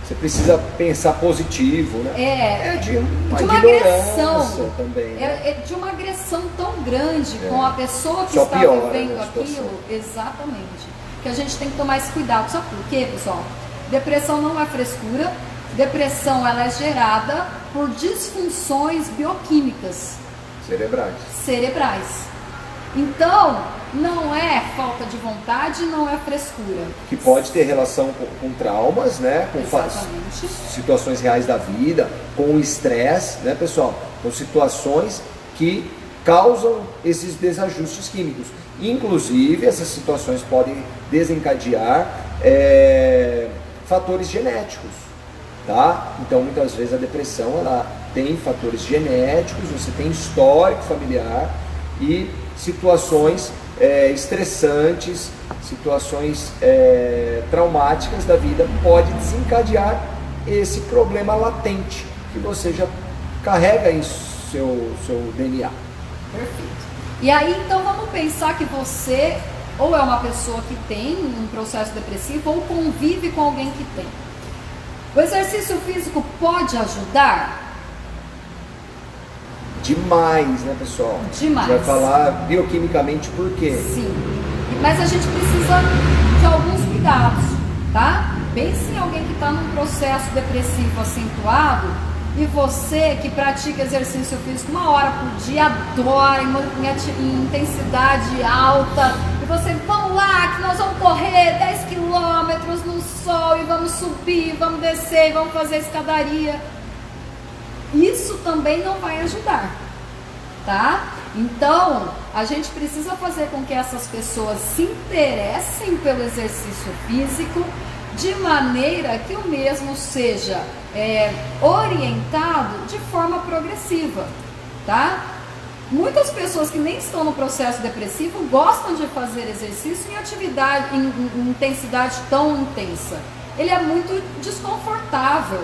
Você precisa pensar positivo, né? De uma agressão também. Né? De uma agressão tão grande com a pessoa que está vivendo aquilo. Exatamente. Que a gente tem que tomar esse cuidado. Sabe por quê, pessoal? Depressão não é frescura. Depressão ela é gerada por disfunções bioquímicas cerebrais. Então, não é falta de vontade, não é frescura. Que pode ter relação com traumas, né? Com situações reais da vida, com o estresse, né, pessoal? Com situações que causam esses desajustes químicos. Inclusive, essas situações podem desencadear fatores genéticos, tá? Então, muitas vezes a depressão ela tem fatores genéticos, você tem histórico familiar e situações estressantes, situações traumáticas da vida pode desencadear esse problema latente que você já carrega em seu DNA. Perfeito. E aí, então, vamos pensar que você ou é uma pessoa que tem um processo depressivo ou convive com alguém que tem. O exercício físico pode ajudar? Demais, né, pessoal? Demais. A gente vai falar bioquimicamente por quê? Sim. Mas a gente precisa de alguns cuidados, tá? Pense em alguém que está num processo depressivo acentuado e você que pratica exercício físico 1 hora por dia, adora, em intensidade alta, e você, vamos lá, que nós vamos correr 10 quilômetros no sol e vamos subir, vamos descer, vamos fazer escadaria. Isso também não vai ajudar, tá? Então, a gente precisa fazer com que essas pessoas se interessem pelo exercício físico de maneira que o mesmo seja orientado de forma progressiva, tá? Muitas pessoas que nem estão no processo depressivo gostam de fazer exercício em atividade, em intensidade tão intensa. Ele é muito desconfortável,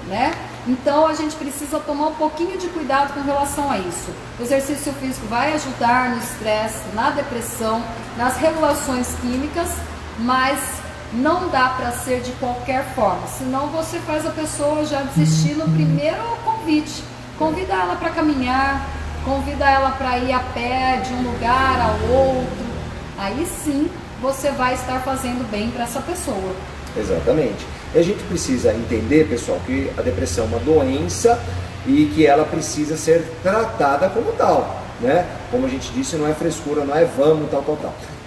né? Então a gente precisa tomar um pouquinho de cuidado com relação a isso. O exercício físico vai ajudar no estresse, na depressão, nas regulações químicas, mas não dá para ser de qualquer forma, senão você faz a pessoa já desistir no primeiro convite. Convida ela para caminhar, convida ela para ir a pé de um lugar ao outro. Aí sim você vai estar fazendo bem para essa pessoa. Exatamente. E a gente precisa entender, pessoal, que a depressão é uma doença e que ela precisa ser tratada como tal, né? Como a gente disse, não é frescura, não é vamos, tal.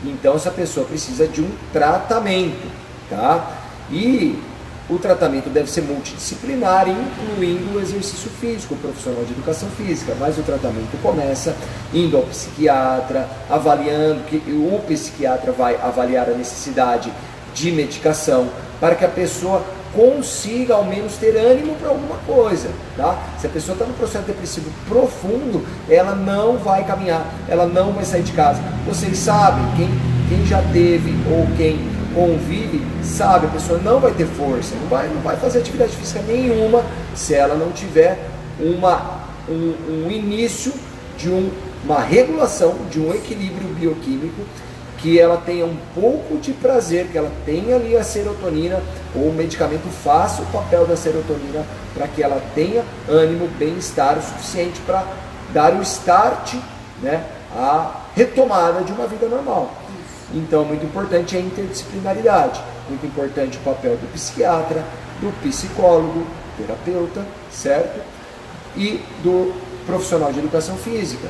Então essa pessoa precisa de um tratamento, tá? E o tratamento deve ser multidisciplinar, incluindo o exercício físico, o profissional de educação física, mas o tratamento começa indo ao psiquiatra, avaliando, que o psiquiatra vai avaliar a necessidade de medicação para que a pessoa consiga ao menos ter ânimo para alguma coisa, tá? Se a pessoa está no processo depressivo profundo, ela não vai caminhar, ela não vai sair de casa. Vocês sabem, quem já teve ou quem convive, sabe, a pessoa não vai ter força, não vai fazer atividade física nenhuma se ela não tiver um início de uma regulação, de um equilíbrio bioquímico, que ela tenha um pouco de prazer, que ela tenha ali a serotonina, ou o medicamento faça o papel da serotonina para que ela tenha ânimo, bem-estar o suficiente para dar o start, né, a retomada de uma vida normal. Então, muito importante a interdisciplinaridade, muito importante o papel do psiquiatra, do psicólogo, terapeuta, certo? E do profissional de educação física.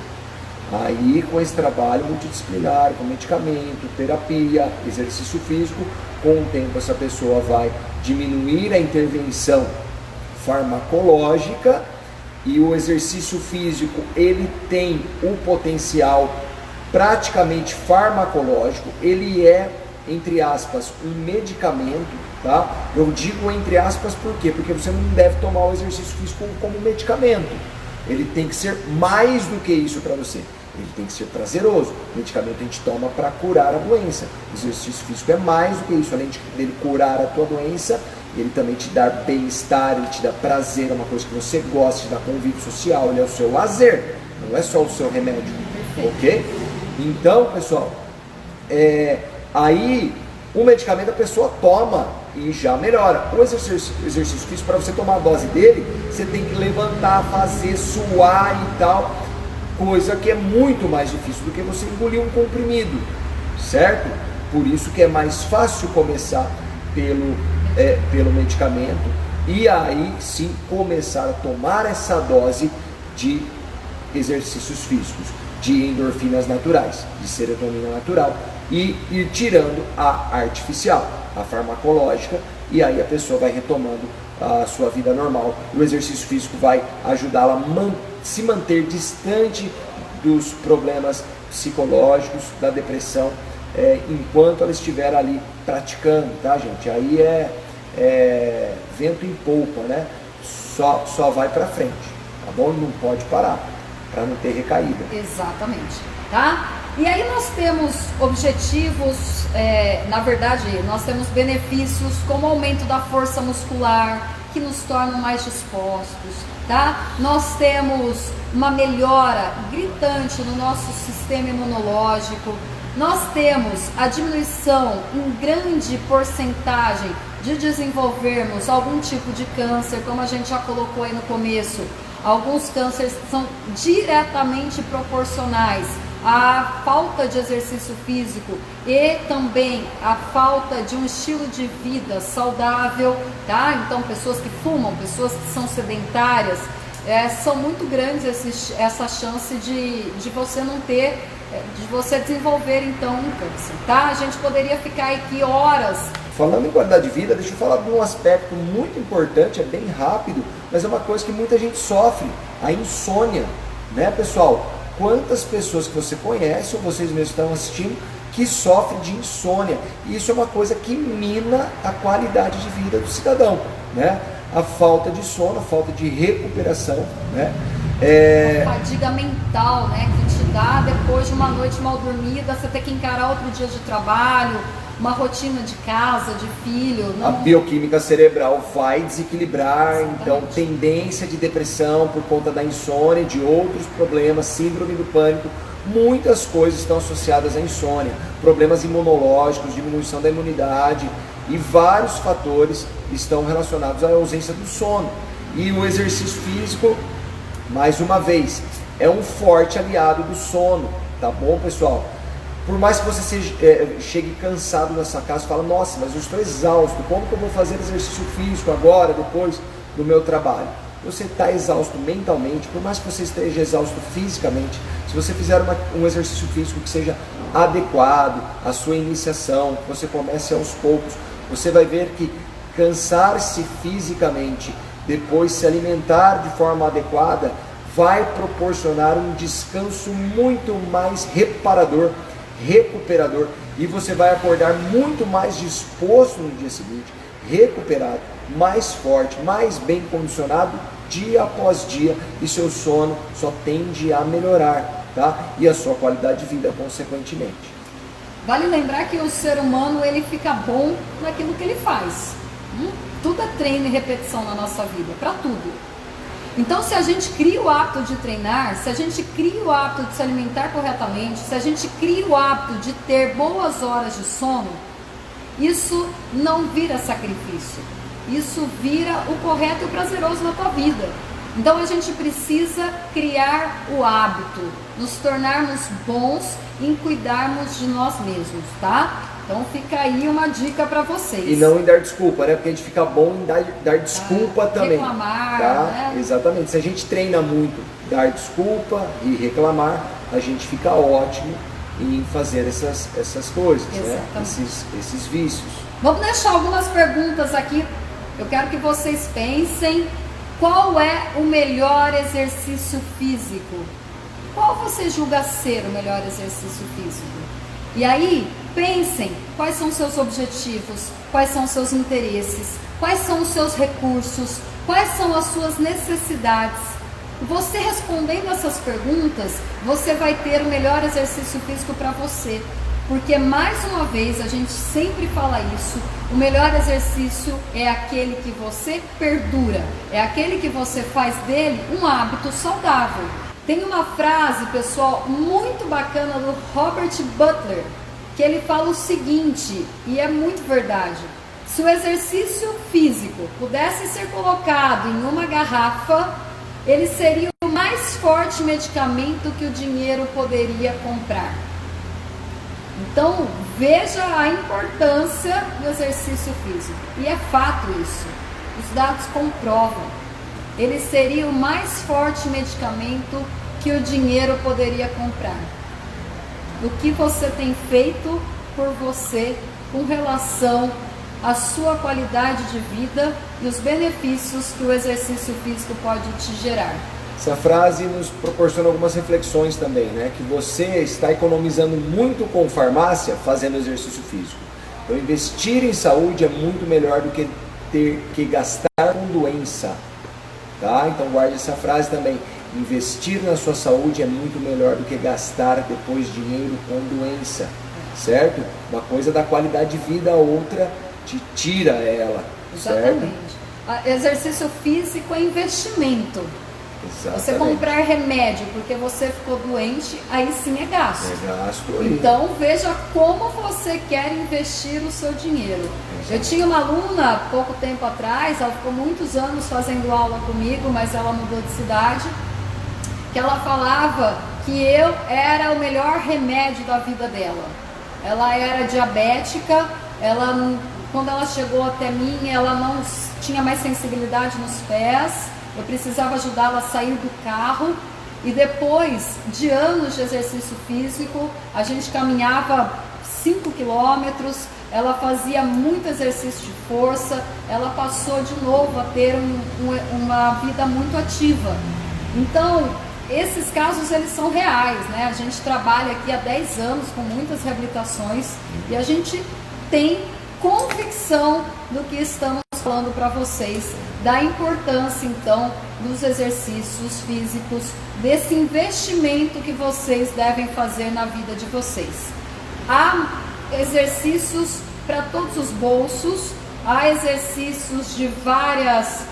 Aí, com esse trabalho multidisciplinar, com medicamento, terapia, exercício físico, com o tempo essa pessoa vai diminuir a intervenção farmacológica e o exercício físico, ele tem o potencial praticamente farmacológico, ele é, entre aspas, um medicamento, tá? Eu digo entre aspas por quê? Porque você não deve tomar o exercício físico como medicamento. Ele tem que ser mais do que isso para você. Ele tem que ser prazeroso. O medicamento a gente toma para curar a doença. O exercício físico é mais do que isso. Além de ele curar a tua doença, ele também te dá bem-estar, ele te dá prazer, é uma coisa que você gosta, te dá convívio social, ele é o seu lazer, não é só o seu remédio. Ok? Então, pessoal, aí o medicamento a pessoa toma e já melhora. O exercício físico, para você tomar a dose dele, você tem que levantar, fazer, suar e tal, coisa que é muito mais difícil do que você engolir um comprimido, certo? Por isso que é mais fácil começar pelo medicamento e aí sim começar a tomar essa dose de exercícios físicos, de endorfinas naturais, de serotonina natural e ir tirando a artificial, a farmacológica, e aí a pessoa vai retomando a sua vida normal. O exercício físico vai ajudá-la a se manter distante dos problemas psicológicos, da depressão, enquanto ela estiver ali praticando, tá, gente? Aí é vento em polpa, né? Só vai para frente, tá bom? Não pode parar, para não ter recaída. Exatamente, tá? E aí nós temos objetivos, na verdade, nós temos benefícios como aumento da força muscular, que nos tornam mais dispostos, tá? Nós temos uma melhora gritante no nosso sistema imunológico, nós temos a diminuição em grande porcentagem de desenvolvermos algum tipo de câncer, como a gente já colocou aí no começo. Alguns cânceres são diretamente proporcionais à falta de exercício físico e também à falta de um estilo de vida saudável, tá? Então, pessoas que fumam, pessoas que são sedentárias, são muito grandes essa chance de você não ter, de você desenvolver então um câncer, tá? A gente poderia ficar aqui horas. Falando em qualidade de vida, deixa eu falar de um aspecto muito importante, é bem rápido, mas é uma coisa que muita gente sofre, a insônia, né, pessoal? Quantas pessoas que você conhece ou vocês mesmos estão assistindo que sofrem de insônia? E isso é uma coisa que mina a qualidade de vida do cidadão, né? A falta de sono, a falta de recuperação, né? A fadiga mental, né, que te dá depois de uma noite mal dormida, você ter que encarar outro dia de trabalho, uma rotina de casa, de filho. A bioquímica cerebral vai desequilibrar, então tendência de depressão por conta da insônia, de outros problemas, síndrome do pânico, muitas coisas estão associadas à insônia, problemas imunológicos, diminuição da imunidade e vários fatores estão relacionados à ausência do sono. E o exercício físico, mais uma vez, é um forte aliado do sono, tá bom, pessoal? Por mais que você chegue cansado na sua casa e fala, nossa, mas eu estou exausto, como que eu vou fazer exercício físico agora, depois do meu trabalho? Você está exausto mentalmente, por mais que você esteja exausto fisicamente, se você fizer um exercício físico que seja adequado à sua iniciação, que você comece aos poucos, você vai ver que cansar-se fisicamente, depois se alimentar de forma adequada, vai proporcionar um descanso muito mais reparador, recuperador, e você vai acordar muito mais disposto no dia seguinte, recuperado, mais forte, mais bem condicionado dia após dia, e seu sono só tende a melhorar, tá? E a sua qualidade de vida consequentemente. Vale lembrar que o ser humano ele fica bom naquilo que ele faz. Tudo é treino e repetição na nossa vida, para tudo. Então, se a gente cria o hábito de treinar, se a gente cria o hábito de se alimentar corretamente, se a gente cria o hábito de ter boas horas de sono, isso não vira sacrifício. Isso vira o correto e o prazeroso na tua vida. Então, a gente precisa criar o hábito, nos tornarmos bons em cuidarmos de nós mesmos, tá? Então fica aí uma dica para vocês. E não em dar desculpa, né? Porque a gente fica bom em dar desculpa também. Reclamar, tá? né? Exatamente. Se a gente treina muito dar desculpa e reclamar, a gente fica ótimo em fazer essas coisas, né? Esses vícios. Vamos deixar algumas perguntas aqui. Eu quero que vocês pensem qual é o melhor exercício físico. Qual você julga ser o melhor exercício físico? E aí, pensem quais são os seus objetivos, quais são os seus interesses, quais são os seus recursos, quais são as suas necessidades. Você respondendo essas perguntas, você vai ter o melhor exercício físico para você. Porque, mais uma vez, a gente sempre fala isso, o melhor exercício é aquele que você perdura, é aquele que você faz dele um hábito saudável. Tem uma frase, pessoal, muito bacana do Robert Butler, que ele fala o seguinte, e é muito verdade: se o exercício físico pudesse ser colocado em uma garrafa, ele seria o mais forte medicamento que o dinheiro poderia comprar. Então, veja a importância do exercício físico. E é fato isso. Os dados comprovam. Ele seria o mais forte medicamento que o dinheiro poderia comprar. O que você tem feito por você com relação à sua qualidade de vida e os benefícios que o exercício físico pode te gerar. Essa frase nos proporciona algumas reflexões também, né? Que você está economizando muito com farmácia fazendo exercício físico. Então, investir em saúde é muito melhor do que ter que gastar com doença, tá? Então, guarde essa frase também. Investir na sua saúde é muito melhor do que gastar depois dinheiro com doença, certo? Uma coisa dá qualidade de vida, a outra te tira ela, certo? Exatamente. Exercício físico é investimento. Exatamente. Você comprar remédio porque você ficou doente, aí sim é gasto. É gasto aí. Então veja como você quer investir o seu dinheiro. Exato. Eu tinha uma aluna pouco tempo atrás, ela ficou muitos anos fazendo aula comigo, mas ela mudou de cidade, que ela falava que eu era o melhor remédio da vida dela. Ela era diabética, quando ela chegou até mim, ela não tinha mais sensibilidade nos pés. Eu precisava ajudá-la a sair do carro e depois de anos de exercício físico, a gente caminhava 5 quilômetros, ela fazia muito exercício de força, ela passou de novo a ter uma vida muito ativa. Então, esses casos eles são reais, né? A gente trabalha aqui há 10 anos com muitas reabilitações e a gente tem convicção do que estamos falando para vocês, da importância então dos exercícios físicos, desse investimento que vocês devem fazer na vida de vocês. Há exercícios para todos os bolsos, há exercícios de várias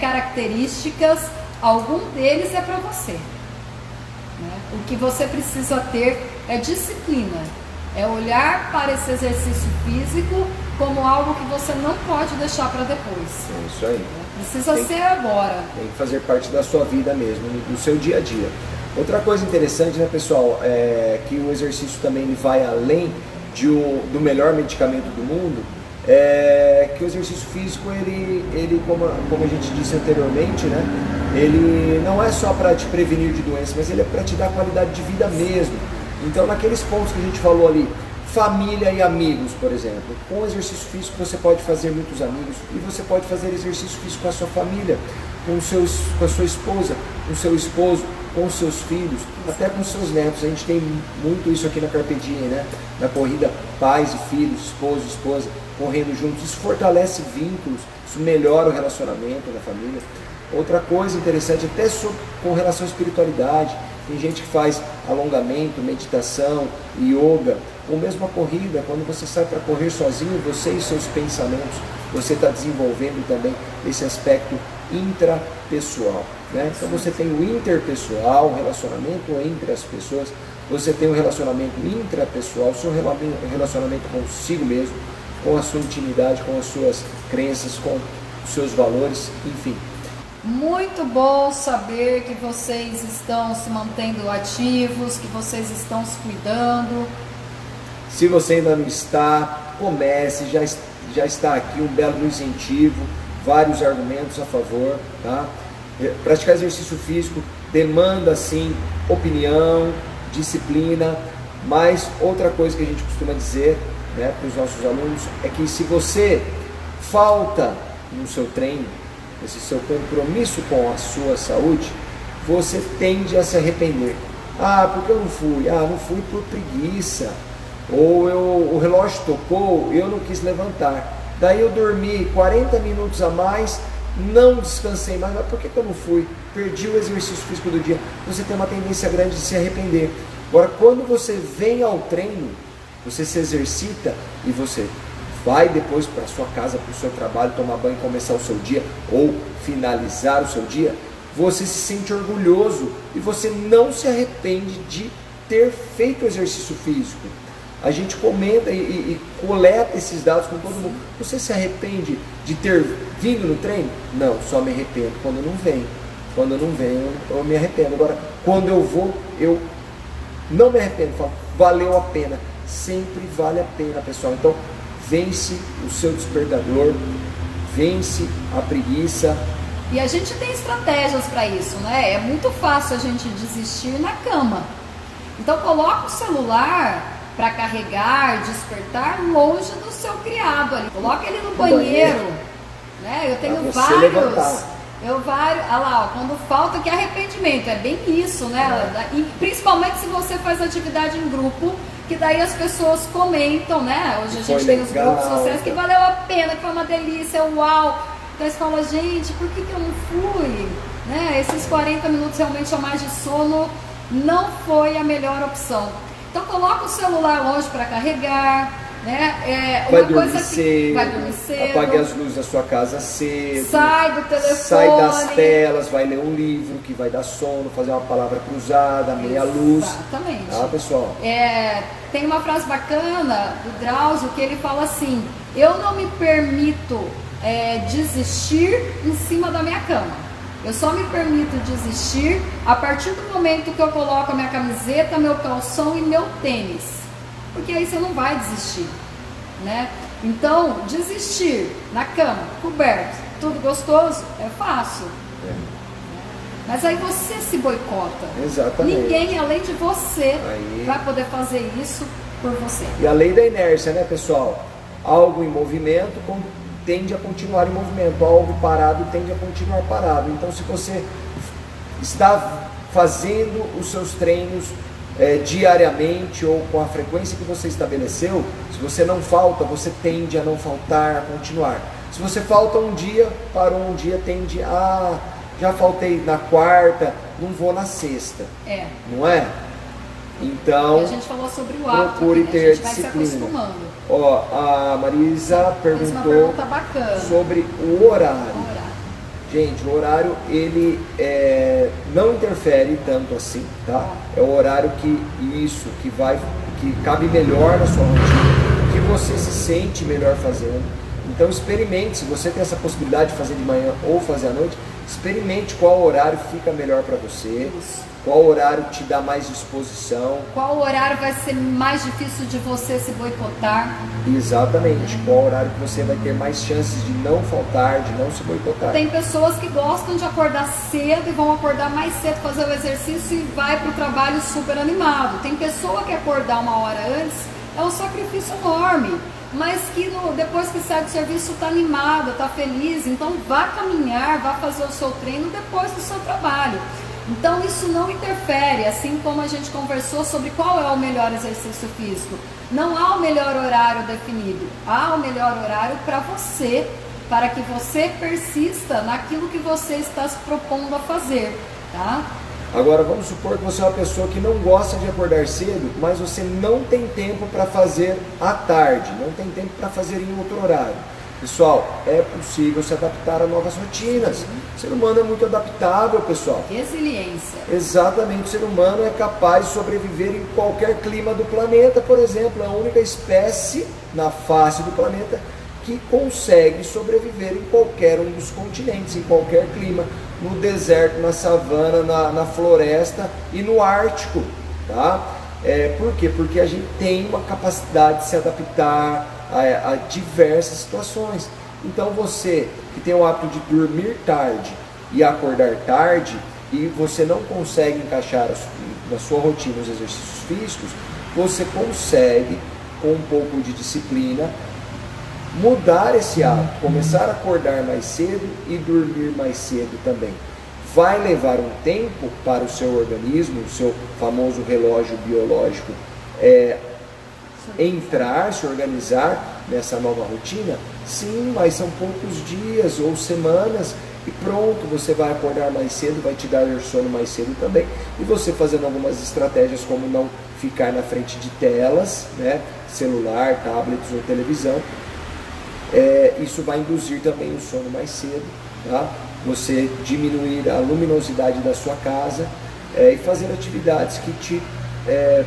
características, algum deles é para você, né? O que você precisa ter é disciplina. É olhar para esse exercício físico como algo que você não pode deixar para depois. É isso aí. Precisa ser agora. Tem que fazer parte da sua vida mesmo, do seu dia a dia. Outra coisa interessante, né, pessoal, é que o exercício também ele vai além do melhor medicamento do mundo, que o exercício físico, ele como a gente disse anteriormente, né, ele não é só para te prevenir de doenças, mas ele é para te dar qualidade de vida mesmo. Então, naqueles pontos que a gente falou ali, família e amigos, por exemplo, com o exercício físico você pode fazer muitos amigos e você pode fazer exercício físico com a sua família, com a sua esposa, com o seu esposo, com os seus filhos, até com os seus netos. A gente tem muito isso aqui na Carpe Diem, né? Na corrida, pais e filhos, esposo e esposa, correndo juntos. Isso fortalece vínculos, isso melhora o relacionamento da família. Outra coisa interessante, até com relação à espiritualidade, tem gente que faz alongamento, meditação, yoga, ou mesmo a corrida. Quando você sai para correr sozinho, você e seus pensamentos, você está desenvolvendo também esse aspecto intrapessoal, né? Então você tem o interpessoal, o relacionamento entre as pessoas, você tem o relacionamento intrapessoal, o seu relacionamento consigo mesmo, com a sua intimidade, com as suas crenças, com os seus valores, enfim. Muito bom saber que vocês estão se mantendo ativos, que vocês estão se cuidando. Se você ainda não está, comece, já está aqui um belo incentivo, vários argumentos a favor, tá? Praticar exercício físico demanda sim opinião, disciplina, mas outra coisa que a gente costuma dizer, né, para os nossos alunos é que se você falta no seu treino, esse seu compromisso com a sua saúde, você tende a se arrepender. Ah, porque eu não fui? Ah, não fui por preguiça. Ou o relógio tocou, eu não quis levantar. Daí eu dormi 40 minutos a mais, não descansei mais. Mas por que eu não fui? Perdi o exercício físico do dia. Você tem uma tendência grande de se arrepender. Agora, quando você vem ao treino, você se exercita e você vai depois para a sua casa, para o seu trabalho, tomar banho, começar o seu dia ou finalizar o seu dia, você se sente orgulhoso e você não se arrepende de ter feito o exercício físico. A gente comenta e coleta esses dados com todo mundo. Você se arrepende de ter vindo no treino? Não, só me arrependo quando não vem. Quando não vem, eu me arrependo. Agora, quando eu vou, eu não me arrependo. Falo, valeu a pena. Sempre vale a pena, pessoal. Então, vence o seu despertador, vence a preguiça. E a gente tem estratégias para isso, né? É muito fácil a gente desistir na cama. Então coloca o celular para carregar, despertar longe do seu criado ali. Coloca ele no banheiro, né? Eu tenho olha lá, ó, quando falta, que arrependimento, é bem isso, né? E principalmente se você faz atividade em grupo, que daí as pessoas comentam, né? Hoje a gente tem os grupos sociais, que valeu a pena, que foi uma delícia, uau! Então você fala, gente, por que eu não fui? Né? Esses 40 minutos realmente a mais de sono não foi a melhor opção. Então coloca o celular longe para carregar, né? Vai dormir cedo, apague as cedo, luzes da sua casa cedo, sai do telefone, sai das telas, vai ler um livro que vai dar sono, fazer uma palavra cruzada, meia luz. Exatamente. Tá, pessoal? Tem uma frase bacana do Drauzio que ele fala assim: eu não me permito desistir em cima da minha cama. Eu só me permito desistir a partir do momento que eu coloco a minha camiseta, meu calção e meu tênis. Porque aí você não vai desistir, né? Então, desistir na cama, coberto, tudo gostoso, é fácil. Mas aí você se boicota. Exatamente. Ninguém além de você vai poder fazer isso por você. E a lei da inércia, né, pessoal? Algo em movimento tende a continuar em movimento, algo parado tende a continuar parado. Então, se você está fazendo os seus treinos diariamente ou com a frequência que você estabeleceu, se você não falta, você tende a não faltar, a continuar. Se você falta um dia, parou um dia, tende a... já faltei na quarta, não vou na sexta. Não é? Então, e a gente falou sobre o hábito, procure ter a gente disciplina. vai se acostumando. Ó, a Marisa perguntou sobre o horário. Gente, o horário ele não interfere tanto assim, tá? É o horário que cabe melhor na sua rotina, que você se sente melhor fazendo. Então experimente, se você tem essa possibilidade de fazer de manhã ou fazer à noite, experimente qual horário fica melhor para você, qual horário te dá mais disposição. Qual horário vai ser mais difícil de você se boicotar. Exatamente, qual horário que você vai ter mais chances de não faltar, de não se boicotar. Tem pessoas que gostam de acordar cedo e vão acordar mais cedo, fazer o exercício e vai para o trabalho super animado. Tem pessoa que acordar uma hora antes é um sacrifício enorme, mas que depois que sai do serviço está animado, está feliz. Então vá caminhar, vá fazer o seu treino depois do seu trabalho. Então isso não interfere, assim como a gente conversou sobre qual é o melhor exercício físico. Não há o melhor horário definido, há o melhor horário para você, para que você persista naquilo que você está se propondo a fazer, tá? Agora vamos supor que você é uma pessoa que não gosta de acordar cedo, mas você não tem tempo para fazer à tarde, não tem tempo para fazer em outro horário. Pessoal, é possível se adaptar a novas rotinas. O ser humano é muito adaptável, pessoal. Resiliência. Exatamente, o ser humano é capaz de sobreviver em qualquer clima do planeta, por exemplo. É a única espécie na face do planeta que consegue sobreviver em qualquer um dos continentes, em qualquer clima, no deserto, na savana, na floresta e no Ártico, tá? Por quê? Porque a gente tem uma capacidade de se adaptar a diversas situações. Então você que tem o hábito de dormir tarde e acordar tarde e você não consegue encaixar na sua rotina os exercícios físicos, você consegue, com um pouco de disciplina, mudar esse hábito, começar a acordar mais cedo e dormir mais cedo também. Vai levar um tempo para o seu organismo, o seu famoso relógio biológico, entrar, se organizar nessa nova rotina? Sim, mas são poucos dias ou semanas e pronto, você vai acordar mais cedo, vai te dar sono mais cedo também. E você fazendo algumas estratégias como não ficar na frente de telas, né, celular, tablets ou televisão, isso vai induzir também o sono mais cedo, tá? Você diminuir a luminosidade da sua casa e fazer atividades que te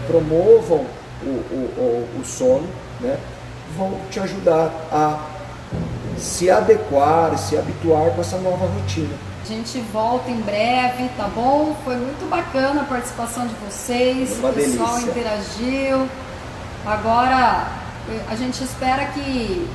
promovam o sono, né? Vão te ajudar a se adequar, se habituar com essa nova rotina. A gente volta em breve, tá bom? Foi muito bacana a participação de vocês, o pessoal interagiu. Agora a gente espera que,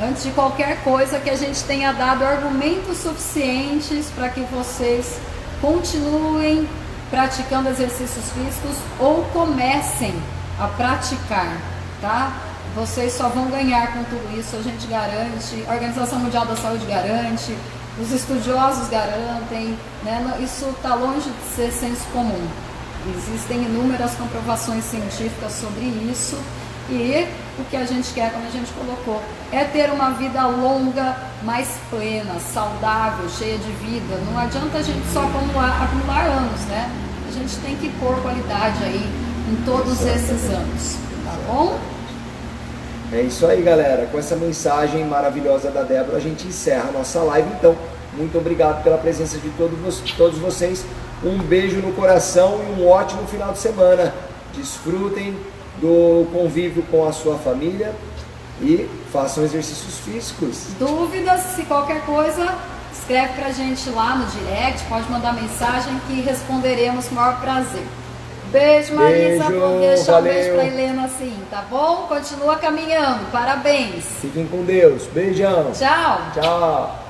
antes de qualquer coisa, que a gente tenha dado argumentos suficientes para que vocês continuem praticando exercícios físicos ou comecem a praticar, tá? Vocês só vão ganhar com tudo isso, a gente garante, a Organização Mundial da Saúde garante, os estudiosos garantem, né? Isso está longe de ser senso comum. Existem inúmeras comprovações científicas sobre isso e o que a gente quer, como a gente colocou, é ter uma vida longa, mais plena, saudável, cheia de vida. Não adianta a gente só acumular anos, né? A gente tem que pôr qualidade aí em todos esses anos, tá bom? É isso aí, galera. Com essa mensagem maravilhosa da Débora, a gente encerra a nossa live. Então, muito obrigado pela presença de todos vocês. Um beijo no coração e um ótimo final de semana. Desfrutem do convívio com a sua família e façam exercícios físicos. Dúvidas, se qualquer coisa, escreve pra gente lá no direct, pode mandar mensagem que responderemos com o maior prazer. Beijo, Marisa. Vou deixar um beijo pra Helena assim, tá bom? Continua caminhando. Parabéns. Fiquem com Deus. Beijão. Tchau. Tchau.